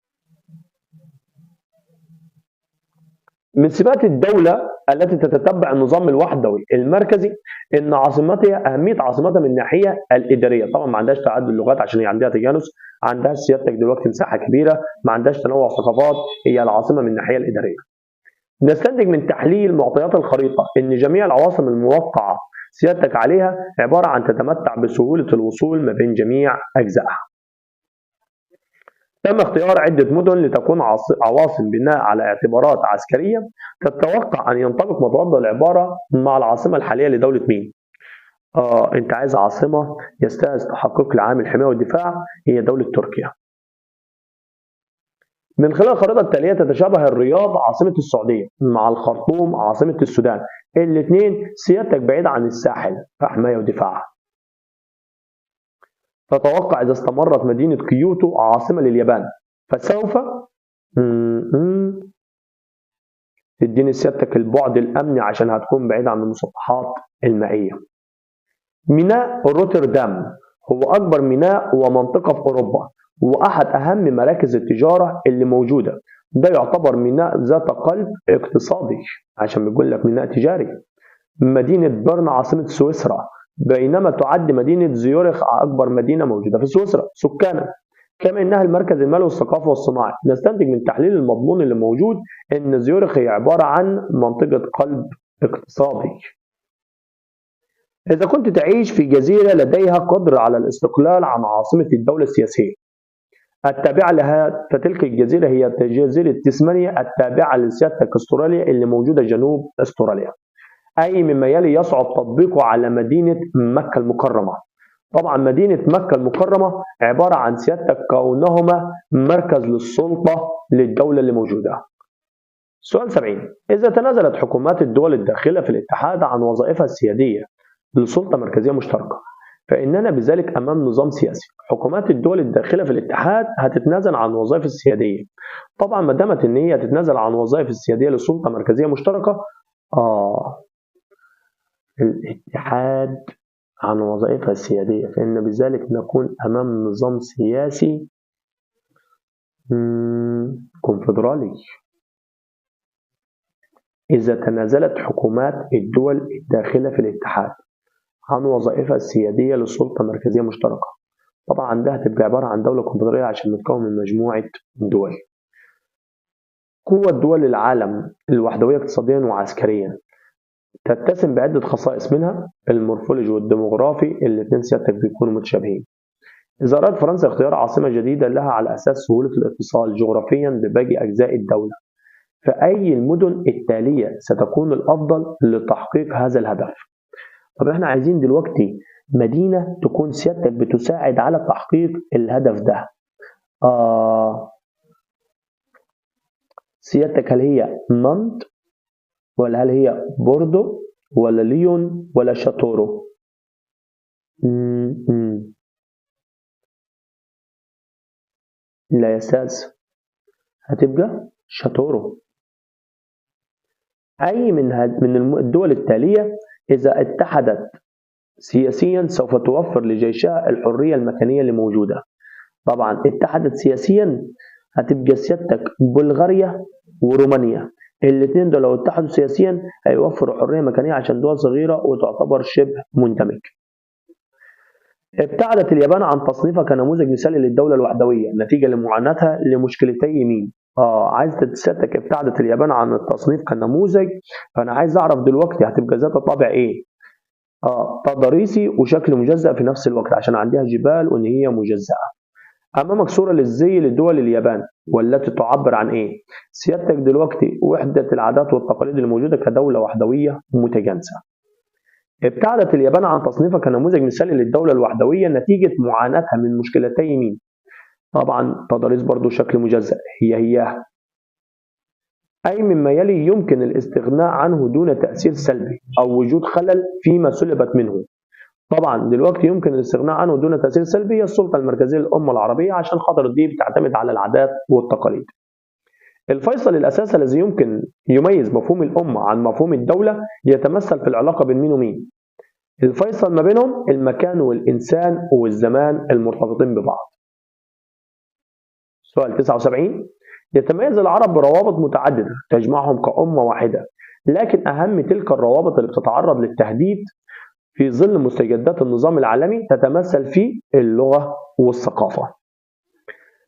من سمات الدولة التي تتبع النظام الوحدوي المركزي إن عاصمتها أهمية عاصمتها من الناحية الإدارية، طبعا ما عندهاش تعدد لغات عشان هي عندها تجانس، عندهاش سيادتك دلوقتي مساحة كبيرة، ما عندهاش تنوع ثقافات، هي العاصمة من الناحية الإدارية. نستنتج من تحليل معطيات الخريطة إن جميع العواصم الموقعة سيادتك عليها عبارة عن تتمتع بسهولة الوصول ما بين جميع أجزائها. تم اختيار عدة مدن لتكون عواصم بناء على اعتبارات عسكرية. تتوقع أن ينطبق متوضع العبارة مع العاصمة الحالية لدولة مين؟ أنت عايز عاصمة يستهدف تحقق العامل الحماية والدفاع، هي دولة تركيا. من خلال الخريطة التالية تتشابه الرياض عاصمة السعودية مع الخرطوم عاصمة السودان، الاثنين سيادتك بعيد عن الساحل فحماية ودفاع. تتوقع إذا استمرت مدينة كيوتو عاصمة لليابان فسوف تديني سيادتك البعد الأمني عشان هتكون بعيدة عن المسطحات المائية. ميناء روتردام هو أكبر ميناء ومنطقة في أوروبا وأحد أهم مراكز التجارة اللي موجودة، ده يعتبر ميناء ذات قلب اقتصادي عشان بيقول لك ميناء تجاري. مدينة بيرن عاصمة سويسرا، بينما تعد مدينة زيورخ أكبر مدينة موجودة في سويسرا سكانا، كما إنها المركز المالي والثقافي والصناعي. نستنتج من تحليل المضمون اللي موجود إن زيورخ هي عبارة عن منطقة قلب اقتصادي. إذا كنت تعيش في جزيرة لديها قدرة على الاستقلال عن عاصمة الدولة السياسية التابعة لها، فتلك الجزيرة هي جزيرة تسمانيا التابعة لسيادتك أستراليا اللي موجودة جنوب أستراليا. أي مما يلي يصعب تطبيقه على مدينة مكة المكرمة. طبعا مدينة مكة المكرمة عبارة عن سيادتك كونهما مركز للسلطة للدولة اللي موجودة. سؤال 70. إذا تنازلت حكومات الدول الداخلة في الاتحاد عن وظائفها السيادية لسلطة مركزية مشتركة، فإننا بذلك أمام نظام سياسي. حكومات الدول الداخلة في الاتحاد هتتنازل عن وظائف السيادية. طبعا ما دامت إن هي هتتنازل عن وظائف السيادية لسلطة مركزية مشتركة، الاتحاد عن وظائفها السيادية، فإن بذلك نكون أمام نظام سياسي كونفدرالي. إذا تنازلت حكومات الدول الداخلة في الاتحاد عن وظائفها السيادية لسلطة مركزية مشتركة، طبعا عندها تبقى عبارة عن دولة كونفدرالية عشان متكون من مجموعة دول. قوة دول العالم الوحدوية اقتصاديا وعسكريا تتسم بعدة خصائص، منها المورفولوجي والديموغرافي، الاثنين سيادتك بيكونوا متشابهين. إذا أراد فرنسا اختيار عاصمة جديدة لها على أساس سهولة الاتصال جغرافيا بباقي أجزاء الدولة، فأي المدن التالية ستكون الأفضل لتحقيق هذا الهدف؟ طب احنا عايزين دلوقتي مدينة تكون سيادتك بتساعد على تحقيق الهدف ده. سيادتك هل هي نانت ولا هل هي بوردو ولا ليون ولا شاتورو؟ لا يا أستاذ، هتبقى شاتورو. أي من الدول التالية إذا اتحدت سياسيا سوف توفر لجيشها الحرية المكانية اللي موجودة. طبعا اتحدت سياسيا هتبقى سيادتك بلغاريا ورومانيا، الاثنين دول لو اتحدوا سياسيا هيوفروا حرية مكانية عشان دول صغيرة وتعتبر شبه مندمج. ابتعدت اليابان عن تصنيفها كنموذج مثالي للدولة الوحدوية نتيجة لمعاناتها لمشكلتي مين؟ عايز سيادتك ابتعدت اليابان عن التصنيف كنموذج، فأنا عايز أعرف دلوقتي هتبقى ذات طابع إيه؟ تضاريسي وشكل مجزأ في نفس الوقت عشان عندها جبال وإن هي مجزأة. أمامك صورة للزي لدول اليابان والتي تعبر عن إيه؟ سيادتك دلوقتي وحدة العادات والتقاليد الموجودة كدولة وحدوية متجانسة. ابتعدت اليابان عن تصنيفها كنموذج مثالي للدولة الوحدوية نتيجة معاناتها من مشكلتي مين؟ طبعا تضاريس برضو شكل مجزأ هي أي مما يلي يمكن الاستغناء عنه دون تأثير سلبي أو وجود خلل فيما سلبت منه. طبعا دلوقتي يمكن الاستغناء عنه دون تأثير سلبي هي السلطة المركزية للأمة العربية عشان خاطر دي بتعتمد على العادات والتقاليد. الفيصل الأساسي الذي يمكن يميز مفهوم الأمة عن مفهوم الدولة يتمثل في العلاقة بين مين ومين. الفيصل ما بينهم المكان والإنسان والزمان المرتبطين ببعض. سؤال 79. يتميز العرب بروابط متعددة تجمعهم كأمة واحدة، لكن أهم تلك الروابط اللي بتتعرض للتهديد في ظل مستجدات النظام العالمي تتمثل في اللغة والثقافة.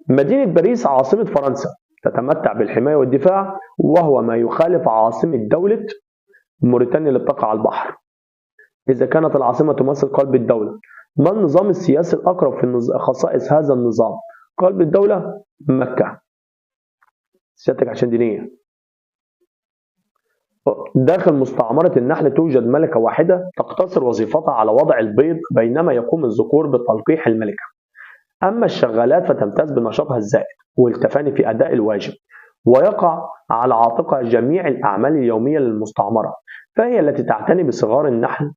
مدينة باريس عاصمة فرنسا تتمتع بالحماية والدفاع، وهو ما يخالف عاصمة دولة موريتانيا اللي بتقع على البحر. إذا كانت العاصمة تمثل قلب الدولة، ما النظام السياسي الأقرب في خصائص هذا النظام؟ قلب الدولة مكة. سيادتك عشان دينية. داخل مستعمرة النحل توجد ملكة واحدة تقتصر وظيفتها على وضع البيض، بينما يقوم الذكور بتلقيح الملكة. أما الشغالات فتمتاز بنشاطها الزائد والتفاني في أداء الواجب، ويقع على عاتقها جميع الأعمال اليومية للمستعمرة، فهي التي تعتني بصغار النحل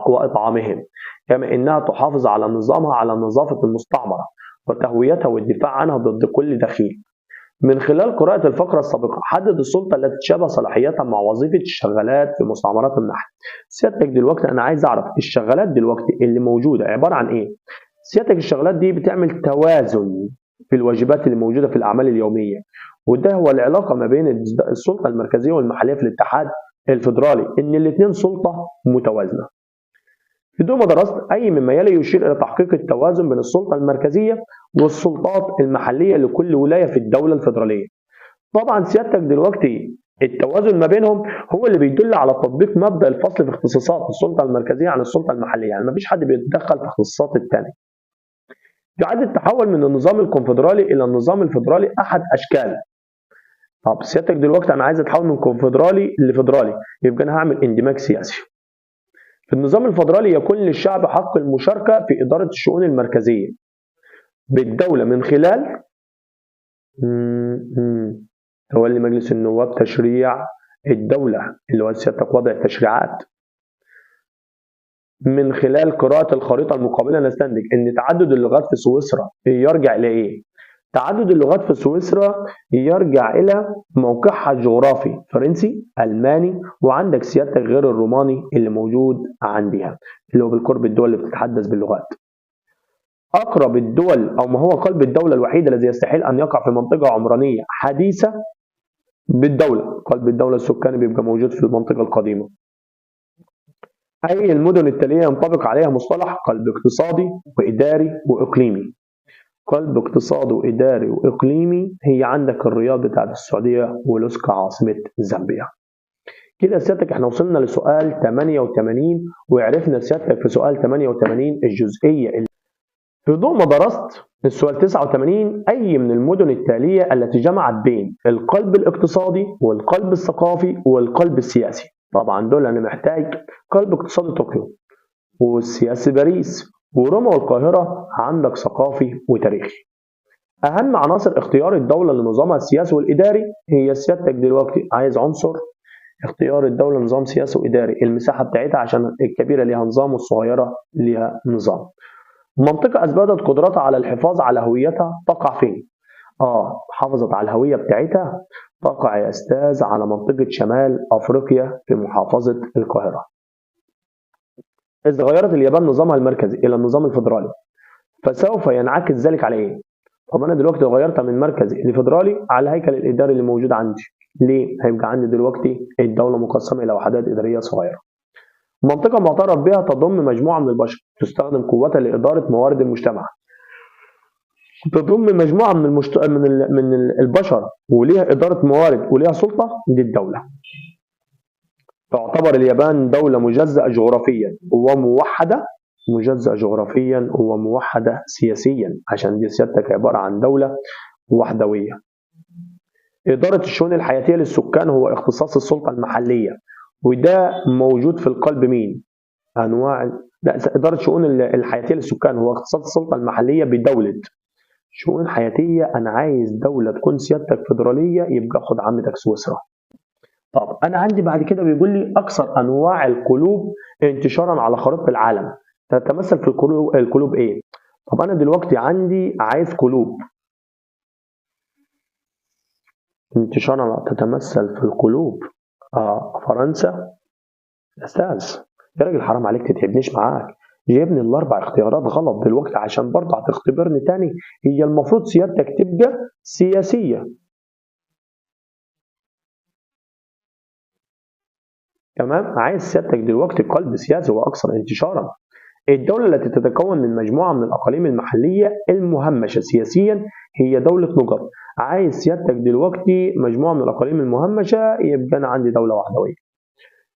وإطعامهم، كما إنها تحافظ على نظامها على نظافة المستعمرة وتهويتها والدفاع عنها ضد كل دخيل. من خلال قراءة الفقرة السابقة حدد السلطة التي تشابه صلاحيتها مع وظيفة الشغالات في مستعمرات النحل. سيادتك دلوقتي أنا عايز أعرف الشغالات دلوقتي اللي موجودة عبارة عن إيه؟ سيادتك الشغالات دي بتعمل توازن في الواجبات اللي موجودة في الأعمال اليومية، وده هو العلاقة ما بين السلطة المركزية والمحلية في الاتحاد الفيدرالي، إن الاثنين سلطة متوازنة. بدون ما درست أي مما يلي يشير إلى تحقيق التوازن بين السلطة المركزية والسلطات المحلية لكل ولاية في الدولة الفيدرالية. طبعا سيادتك دلوقتي التوازن ما بينهم هو اللي بيدل على تطبيق مبدأ الفصل في اختصاصات السلطة المركزية عن السلطة المحلية، يعني مفيش حد بيتدخل في اختصاصات الثاني. يعد التحول من النظام الكونفدرالي إلى النظام الفيدرالي أحد أشكال. طب سيادتك دلوقتي أنا عايز أتحول من كونفدرالي لفيدرالي، يبقى أنا هعمل اندماج سياسي. في النظام الفيدرالي يكون للشعب حق المشاركة في إدارة الشؤون المركزية بالدولة من خلال تولي مجلس النواب تشريع الدولة اللي هو سيادتك وضع التشريعات. من خلال قراءة الخريطة المقابلة نستنتج أن تعدد اللغات في سويسرا يرجع إلى إيه؟ تعدد اللغات في سويسرا يرجع إلى موقعها الجغرافي فرنسي، ألماني، وعندك سيادتك غير الروماني اللي موجود عندها اللي هو بالقرب الدول اللي بتتحدث باللغات. أقرب الدول أو ما هو قلب الدولة الوحيد الذي يستحيل أن يقع في منطقة عمرانية حديثة بالدولة. قلب الدولة السكاني بيبقى موجود في المنطقة القديمة. أي المدن التالية ينطبق عليها مصطلح قلب اقتصادي وإداري وإقليمي؟ قلب اقتصادي وإداري وإقليمي هي عندك الرياض بتاعت السعودية ولوسكا عاصمة زامبيا. كده سيادتك احنا وصلنا لسؤال 88 وعرفنا سيادتك في سؤال 88 الجزئية اللي في ضوء ما درست السؤال 89 أي من المدن التالية التي جمعت بين القلب الاقتصادي والقلب الثقافي والقلب السياسي؟ طبعا دول أنا محتاج قلب اقتصادي طوكيو، والسياسي باريس، وروما والقاهرة عندك ثقافي وتاريخي. أهم عناصر اختيار الدولة لنظامها السياسي والإداري هي سيادتك دلوقتي عايز عنصر اختيار الدولة نظام سياسي وإداري، المساحة بتاعتها عشان الكبيرة ليها نظام والصغيرة ليها نظام. منطقة أثبتت قدرتها على الحفاظ على هويتها تقع فين؟ حافظت على الهوية بتاعتها، تقع يا أستاذ على منطقة شمال أفريقيا في محافظة القاهرة. إذا غيرت اليابان نظامها المركزي إلى النظام الفيدرالي فسوف ينعكس ذلك على إيه؟ طب أنا دلوقتي غيرتها من مركزي لفيدرالي على الهيكل الإداري اللي موجود عندي. ليه؟ هيبقى عندي دلوقتي الدولة مقسمة إلى وحدات إدارية صغيرة. منطقة معترف بها تضم مجموعة من البشر تستخدم قوتها لإدارة موارد المجتمع. تضم مجموعة من البشر وليها إدارة موارد وليها سلطة، دي الدولة. تعتبر اليابان دولة مجزأة جغرافيا وموحدة، مجزأة جغرافيا وموحدة سياسيا، عشان دي سيادتك عبارة عن دولة وحدوية. إدارة الشؤون الحياتية للسكان هو اختصاص السلطة المحلية، وده موجود في القلب مين؟ إدارة الشؤون الحياتية للسكان هو اختصاص السلطة المحلية بدولة. شؤون حياتية أنا عايز دولة تكون سيادتك فيدرالية، يبقى خد عندك سويسرا. طب أنا عندي بعد كده بيقول لي أكثر أنواع القلوب انتشارا على خريطة العالم تتمثل في القلوب إيه؟ طب أنا دلوقتي عندي عايز قلوب انتشارا تتمثل في القلوب. فرنسا أستاذ، يا راجل حرام عليك تتعبنيش معاك، جايبني الاربع اختيارات غلط دلوقتي عشان برضه هتختبرني تاني. هي المفروض سيادتك تبقى سياسيه. تمام، عايز سيادتك دلوقتي قلب سياسي واكثر انتشارا. الدولة التي تتكون من مجموعة من الأقاليم المحلية المهمشة سياسيا هي دولة نجر. عايز سيادتك دلوقتي مجموعة من الأقاليم المهمشة، يبقى أنا عندي دولة وحدوية.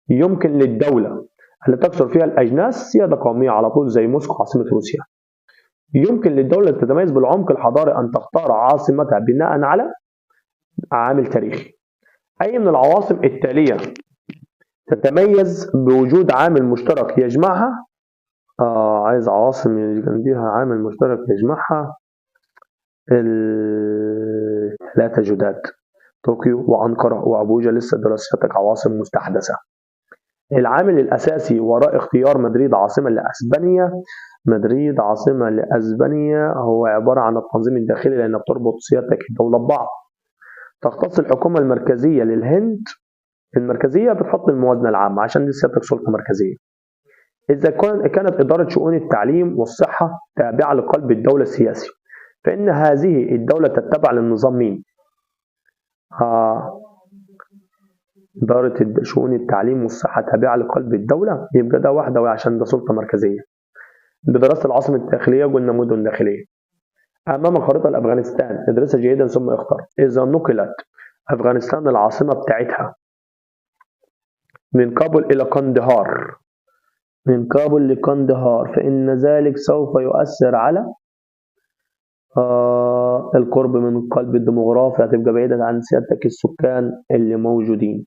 يمكن للدولة اللي تكثر فيها الأجناس سيادة قومية على طول زي موسكو عاصمة روسيا. يمكن للدولة التي تتميز بالعمق الحضاري أن تختار عاصمتها بناء على عامل تاريخي. أي من العواصم التالية تتميز بوجود عامل مشترك يجمعها؟ عايز عواصم جنبيها عامل مشترك يجمعها. الثلاثة جداد، طوكيو وأنقرة وأبوجا، لسه دراستك عواصم مستحدثة. العامل الأساسي وراء اختيار مدريد عاصمة لأسبانيا، مدريد عاصمة لأسبانيا هو عبارة عن التنظيم الداخلي، لأنها بتربط سيادتك الدولة ببعض. تختص الحكومة المركزية للهند، المركزية بتحط الموازنة العامة عشان دي سيادتك سلطة مركزية. إذا كانت إدارة شؤون التعليم والصحة تابعة لقلب الدولة السياسي، فإن هذه الدولة تتبع للنظام مين؟ إدارة شؤون التعليم والصحة تابعة لقلب الدولة، يبقى ده واحدة عشان ده سلطة مركزية. بدراسة العاصمة الداخلية قلنا مدن داخلية. أمام خريطة لأفغانستان ادرسها جيدا ثم اختر. إذا نقلت أفغانستان العاصمة بتاعتها من كابول إلى قندهار، من كابول لقندهار، فإن ذلك سوف يؤثر على القرب من القلب الديموغرافي، هتبقى بعيدا عن سيادتك السكان اللي موجودين.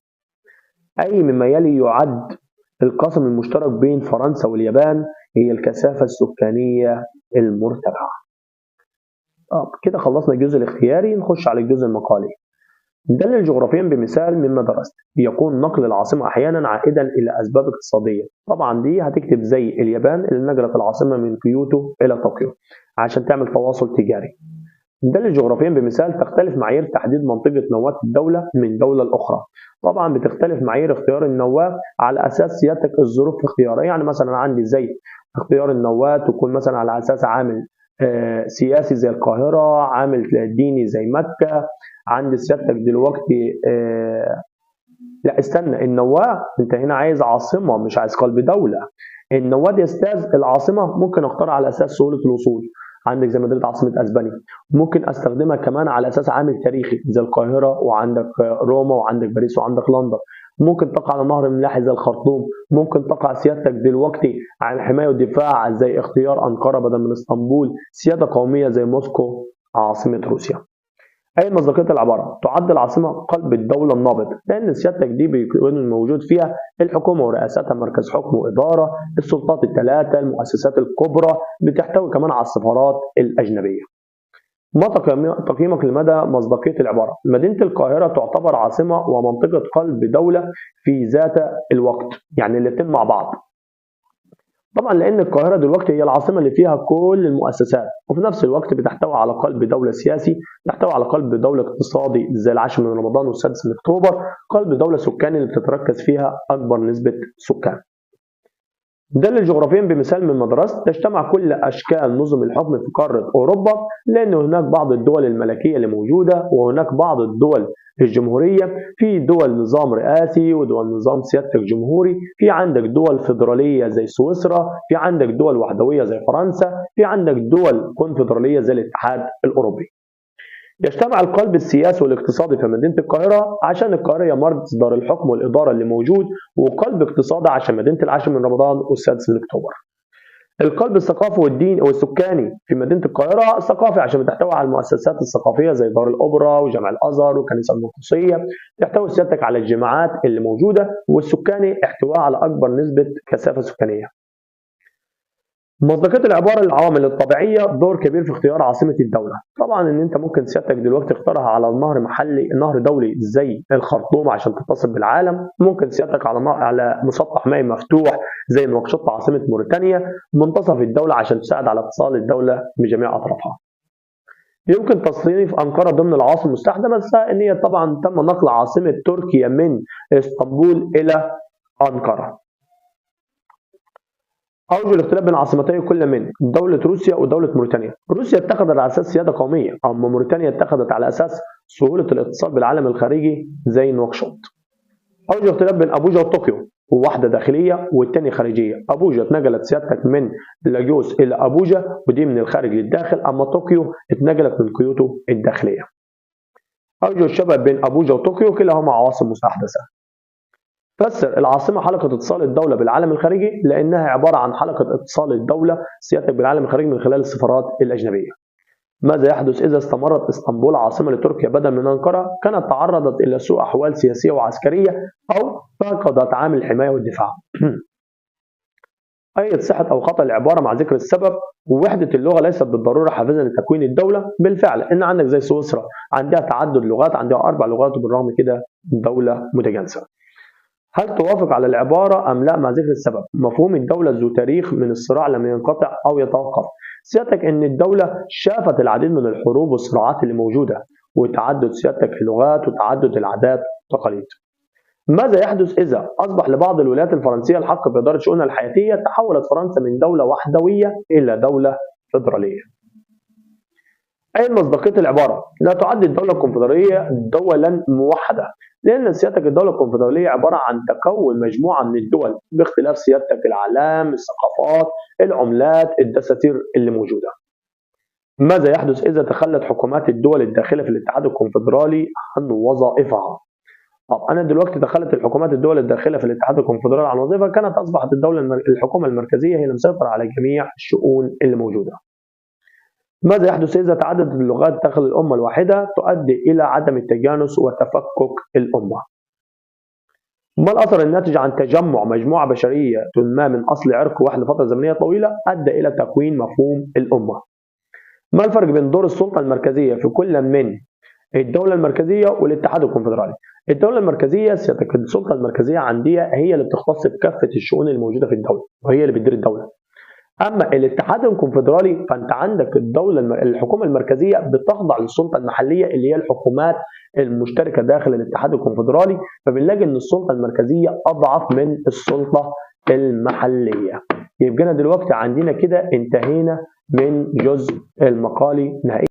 أي مما يلي يعد القاسم المشترك بين فرنسا واليابان؟ هي الكثافة السكانية المرتفعة. كده خلصنا الجزء الاختياري، نخش على الجزء المقالي. دلل جغرافيا بمثال مما درست. يكون نقل العاصمة أحيانا عائدا إلى أسباب اقتصادية. طبعا دي هتكتب زي اليابان اللي نقلت العاصمة من كيوتو إلى طوكيو عشان تعمل تواصل تجاري. دلل جغرافيا بمثال. تختلف معايير تحديد منطقة نواة الدولة من دولة لأخرى. طبعا بتختلف معايير اختيار النواة على أساس سيادتك الظروف في اختيارها. يعني مثلا عندي زي اختيار النواة تكون مثلا على أساس عامل سياسي زي القاهرة، عامل ديني زي مكة. عند سيادتك دلوقتي لا استنى، النواة انت هنا عايز عاصمة مش عايز قلب دولة. النواة يا استاذ العاصمة ممكن اختارها على اساس سهولة الوصول، عندك زي مدريد عاصمة اسبانيا. ممكن استخدمها كمان على اساس عامل تاريخي زي القاهرة وعندك روما وعندك باريس وعندك لندن. ممكن تقع على نهر ملاحي زي الخرطوم. ممكن تقع سيادتك دلوقتي على الحماية والدفاع زي اختيار أنقرة بدل من اسطنبول. سيادة قومية زي موسكو عاصمة روسيا. أي مصداقية العبارة؟ تعد العاصمة قلب الدولة النابض، لأن سيادتك دي بيكون الموجود فيها الحكومة ورئاستها، مركز حكم وإدارة، السلطات الثلاثة، المؤسسات الكبرى، بتحتوي كمان على السفارات الأجنبية. ما تقييمك لمدى مصداقية العبارة؟ مدينة القاهرة تعتبر عاصمة ومنطقة قلب دولة في ذات الوقت، يعني الاتنين مع بعض. طبعا لأن القاهرة دلوقتي هي العاصمة اللي فيها كل المؤسسات، وفي نفس الوقت بتحتوي على قلب دولة سياسي، تحتوي على قلب دولة اقتصادي زي العاشر من رمضان والسادس من أكتوبر، قلب دولة سكاني اللي بتتركز فيها أكبر نسبة سكان. دلل جغرافيا بمثال من مدرسة. تجتمع كل أشكال نظم الحكم في قارة أوروبا، لأن هناك بعض الدول الملكية اللي موجودة وهناك بعض الدول الجمهورية. في دول نظام رئاسي ودول نظام سيادتك جمهوري. في عندك دول فيدرالية زي سويسرا، في عندك دول وحدوية زي فرنسا، في عندك دول كونفدرالية زي الاتحاد الأوروبي. يجتمع القلب السياسي والاقتصادي في مدينة القاهرة عشان القاهرة هي مصدر الحكم والإدارة اللي موجود، وقلب اقتصادي عشان مدينة العاشر من رمضان والسادس من أكتوبر. القلب الثقافي والدين والسكاني في مدينة القاهرة ثقافي عشان بتحتوي على المؤسسات الثقافية زي دار الأوبرا وجامع الأزهر والكنيسة المرقسية. تحتوي سيادتك على الجامعات اللي موجودة، والسكاني احتواء على أكبر نسبة كثافة سكانية. مصداقية العبارة للعوامل الطبيعية دور كبير في اختيار عاصمة الدولة. طبعا ان انت ممكن سيادتك دلوقتي تختارها على نهر محلي، نهر دولي زي الخرطوم عشان تتصل بالعالم. ممكن سيادتك على مسطح مائي مفتوح زي نواكشوط عاصمة موريتانيا، منتصف الدولة عشان تساعد على اتصال الدولة بجميع اطرافها. يمكن تصنيف أنقرة ضمن العواصم المستحدثة، ان هي طبعا تم نقل عاصمة تركيا من اسطنبول الى أنقرة. أوجه الاختلاف بين عاصمتي كل من دولة روسيا ودولة موريتانيا. روسيا اتخذت على أساس سيادة قومية، أما موريتانيا اتخذت على أساس سهولة الاتصال بالعالم الخارجي زي نواكشوط. أوجه اختلاف بين أبوجا وطوكيو، وواحدة داخلية والتانية خارجية. أبوجا اتنقلت سيادتك من لاجوس إلى أبوجا ودي من الخارج للداخل، أما طوكيو اتنقلت من كيوتو الداخلية. أوجه الشبه بين أبوجا وطوكيو كلاهما عواصم مستحدثة. فسر العاصمة حلقة اتصال الدولة بالعالم الخارجي لأنها عبارة عن حلقة اتصال الدولة سيادتك بالعالم الخارجي من خلال السفارات الأجنبية. ماذا يحدث إذا استمرت إسطنبول عاصمة لتركيا بدلا من أنقرة؟ كانت تعرضت إلى سوء أحوال سياسية وعسكرية أو فقدت عامل الحماية والدفاع. أيد صحة أو خطأ العبارة مع ذكر السبب. ووحدة اللغة ليست بالضرورة حافزا لتكوين الدولة. بالفعل إن عندك زي سويسرا عندها تعدد لغات، عندها 4 لغات وبالرغم كده دولة متجانسة. هل توافق على العبارة أم لا مع ذكر السبب؟ مفهوم الدولة ذو تاريخ من الصراع لم ينقطع أو يتوقف. سيادتك إن الدولة شافت العديد من الحروب والصراعات اللي موجودة وتعدد سيادتك اللغات وتعدد العادات والتقاليد. ماذا يحدث إذا أصبح لبعض الولايات الفرنسية الحق في إدارة شؤونها الحياتية؟ تحولت فرنسا من دولة وحدوية إلى دولة فيدرالية. أين مصداقية العبارة؟ لا تعد الدولة الكونفدرالية دولا موحدة، لأن سيادتك الدولة الكونفدرالية عبارة عن تكون مجموعة من الدول باختلاف سيادتك الأعلام، الثقافات، العملات، الدساتير اللي موجودة. ماذا يحدث إذا تخلت حكومات الدول الداخلة في الاتحاد الكونفدرالي عن وظائفها؟ طب أنا دلوقتي تخلت الحكومات الدول الداخلة في الاتحاد الكونفدرالي عن وظيفة، كانت أصبحت الحكومة المركزية هي المسيطرة على جميع الشؤون اللي موجودة. ماذا يحدث إذا تعددت اللغات داخل الأمة الواحدة؟ تؤدي إلى عدم التجانس وتفكك الأمة. ما الأثر الناتج عن تجمع مجموعة بشرية ما من أصل عرق واحد لفترة زمنية طويلة أدى إلى تكوين مفهوم الأمة؟ ما الفرق بين دور السلطة المركزية في كل من الدولة المركزية والاتحاد الكونفدرالي؟ الدولة المركزية سيادتك السلطة المركزية عندها هي اللي بتختص بكافة الشؤون الموجودة في الدولة وهي اللي بتدير الدولة. أما الاتحاد الكونفدرالي فأنت عندك الحكومة المركزية بتخضع للسلطة المحلية اللي هي الحكومات المشتركة داخل الاتحاد الكونفدرالي، فبنلاقي إن السلطة المركزية أضعف من السلطة المحلية. يبقى دلوقتي عندنا كده انتهينا من جزء المقالي نهائيا.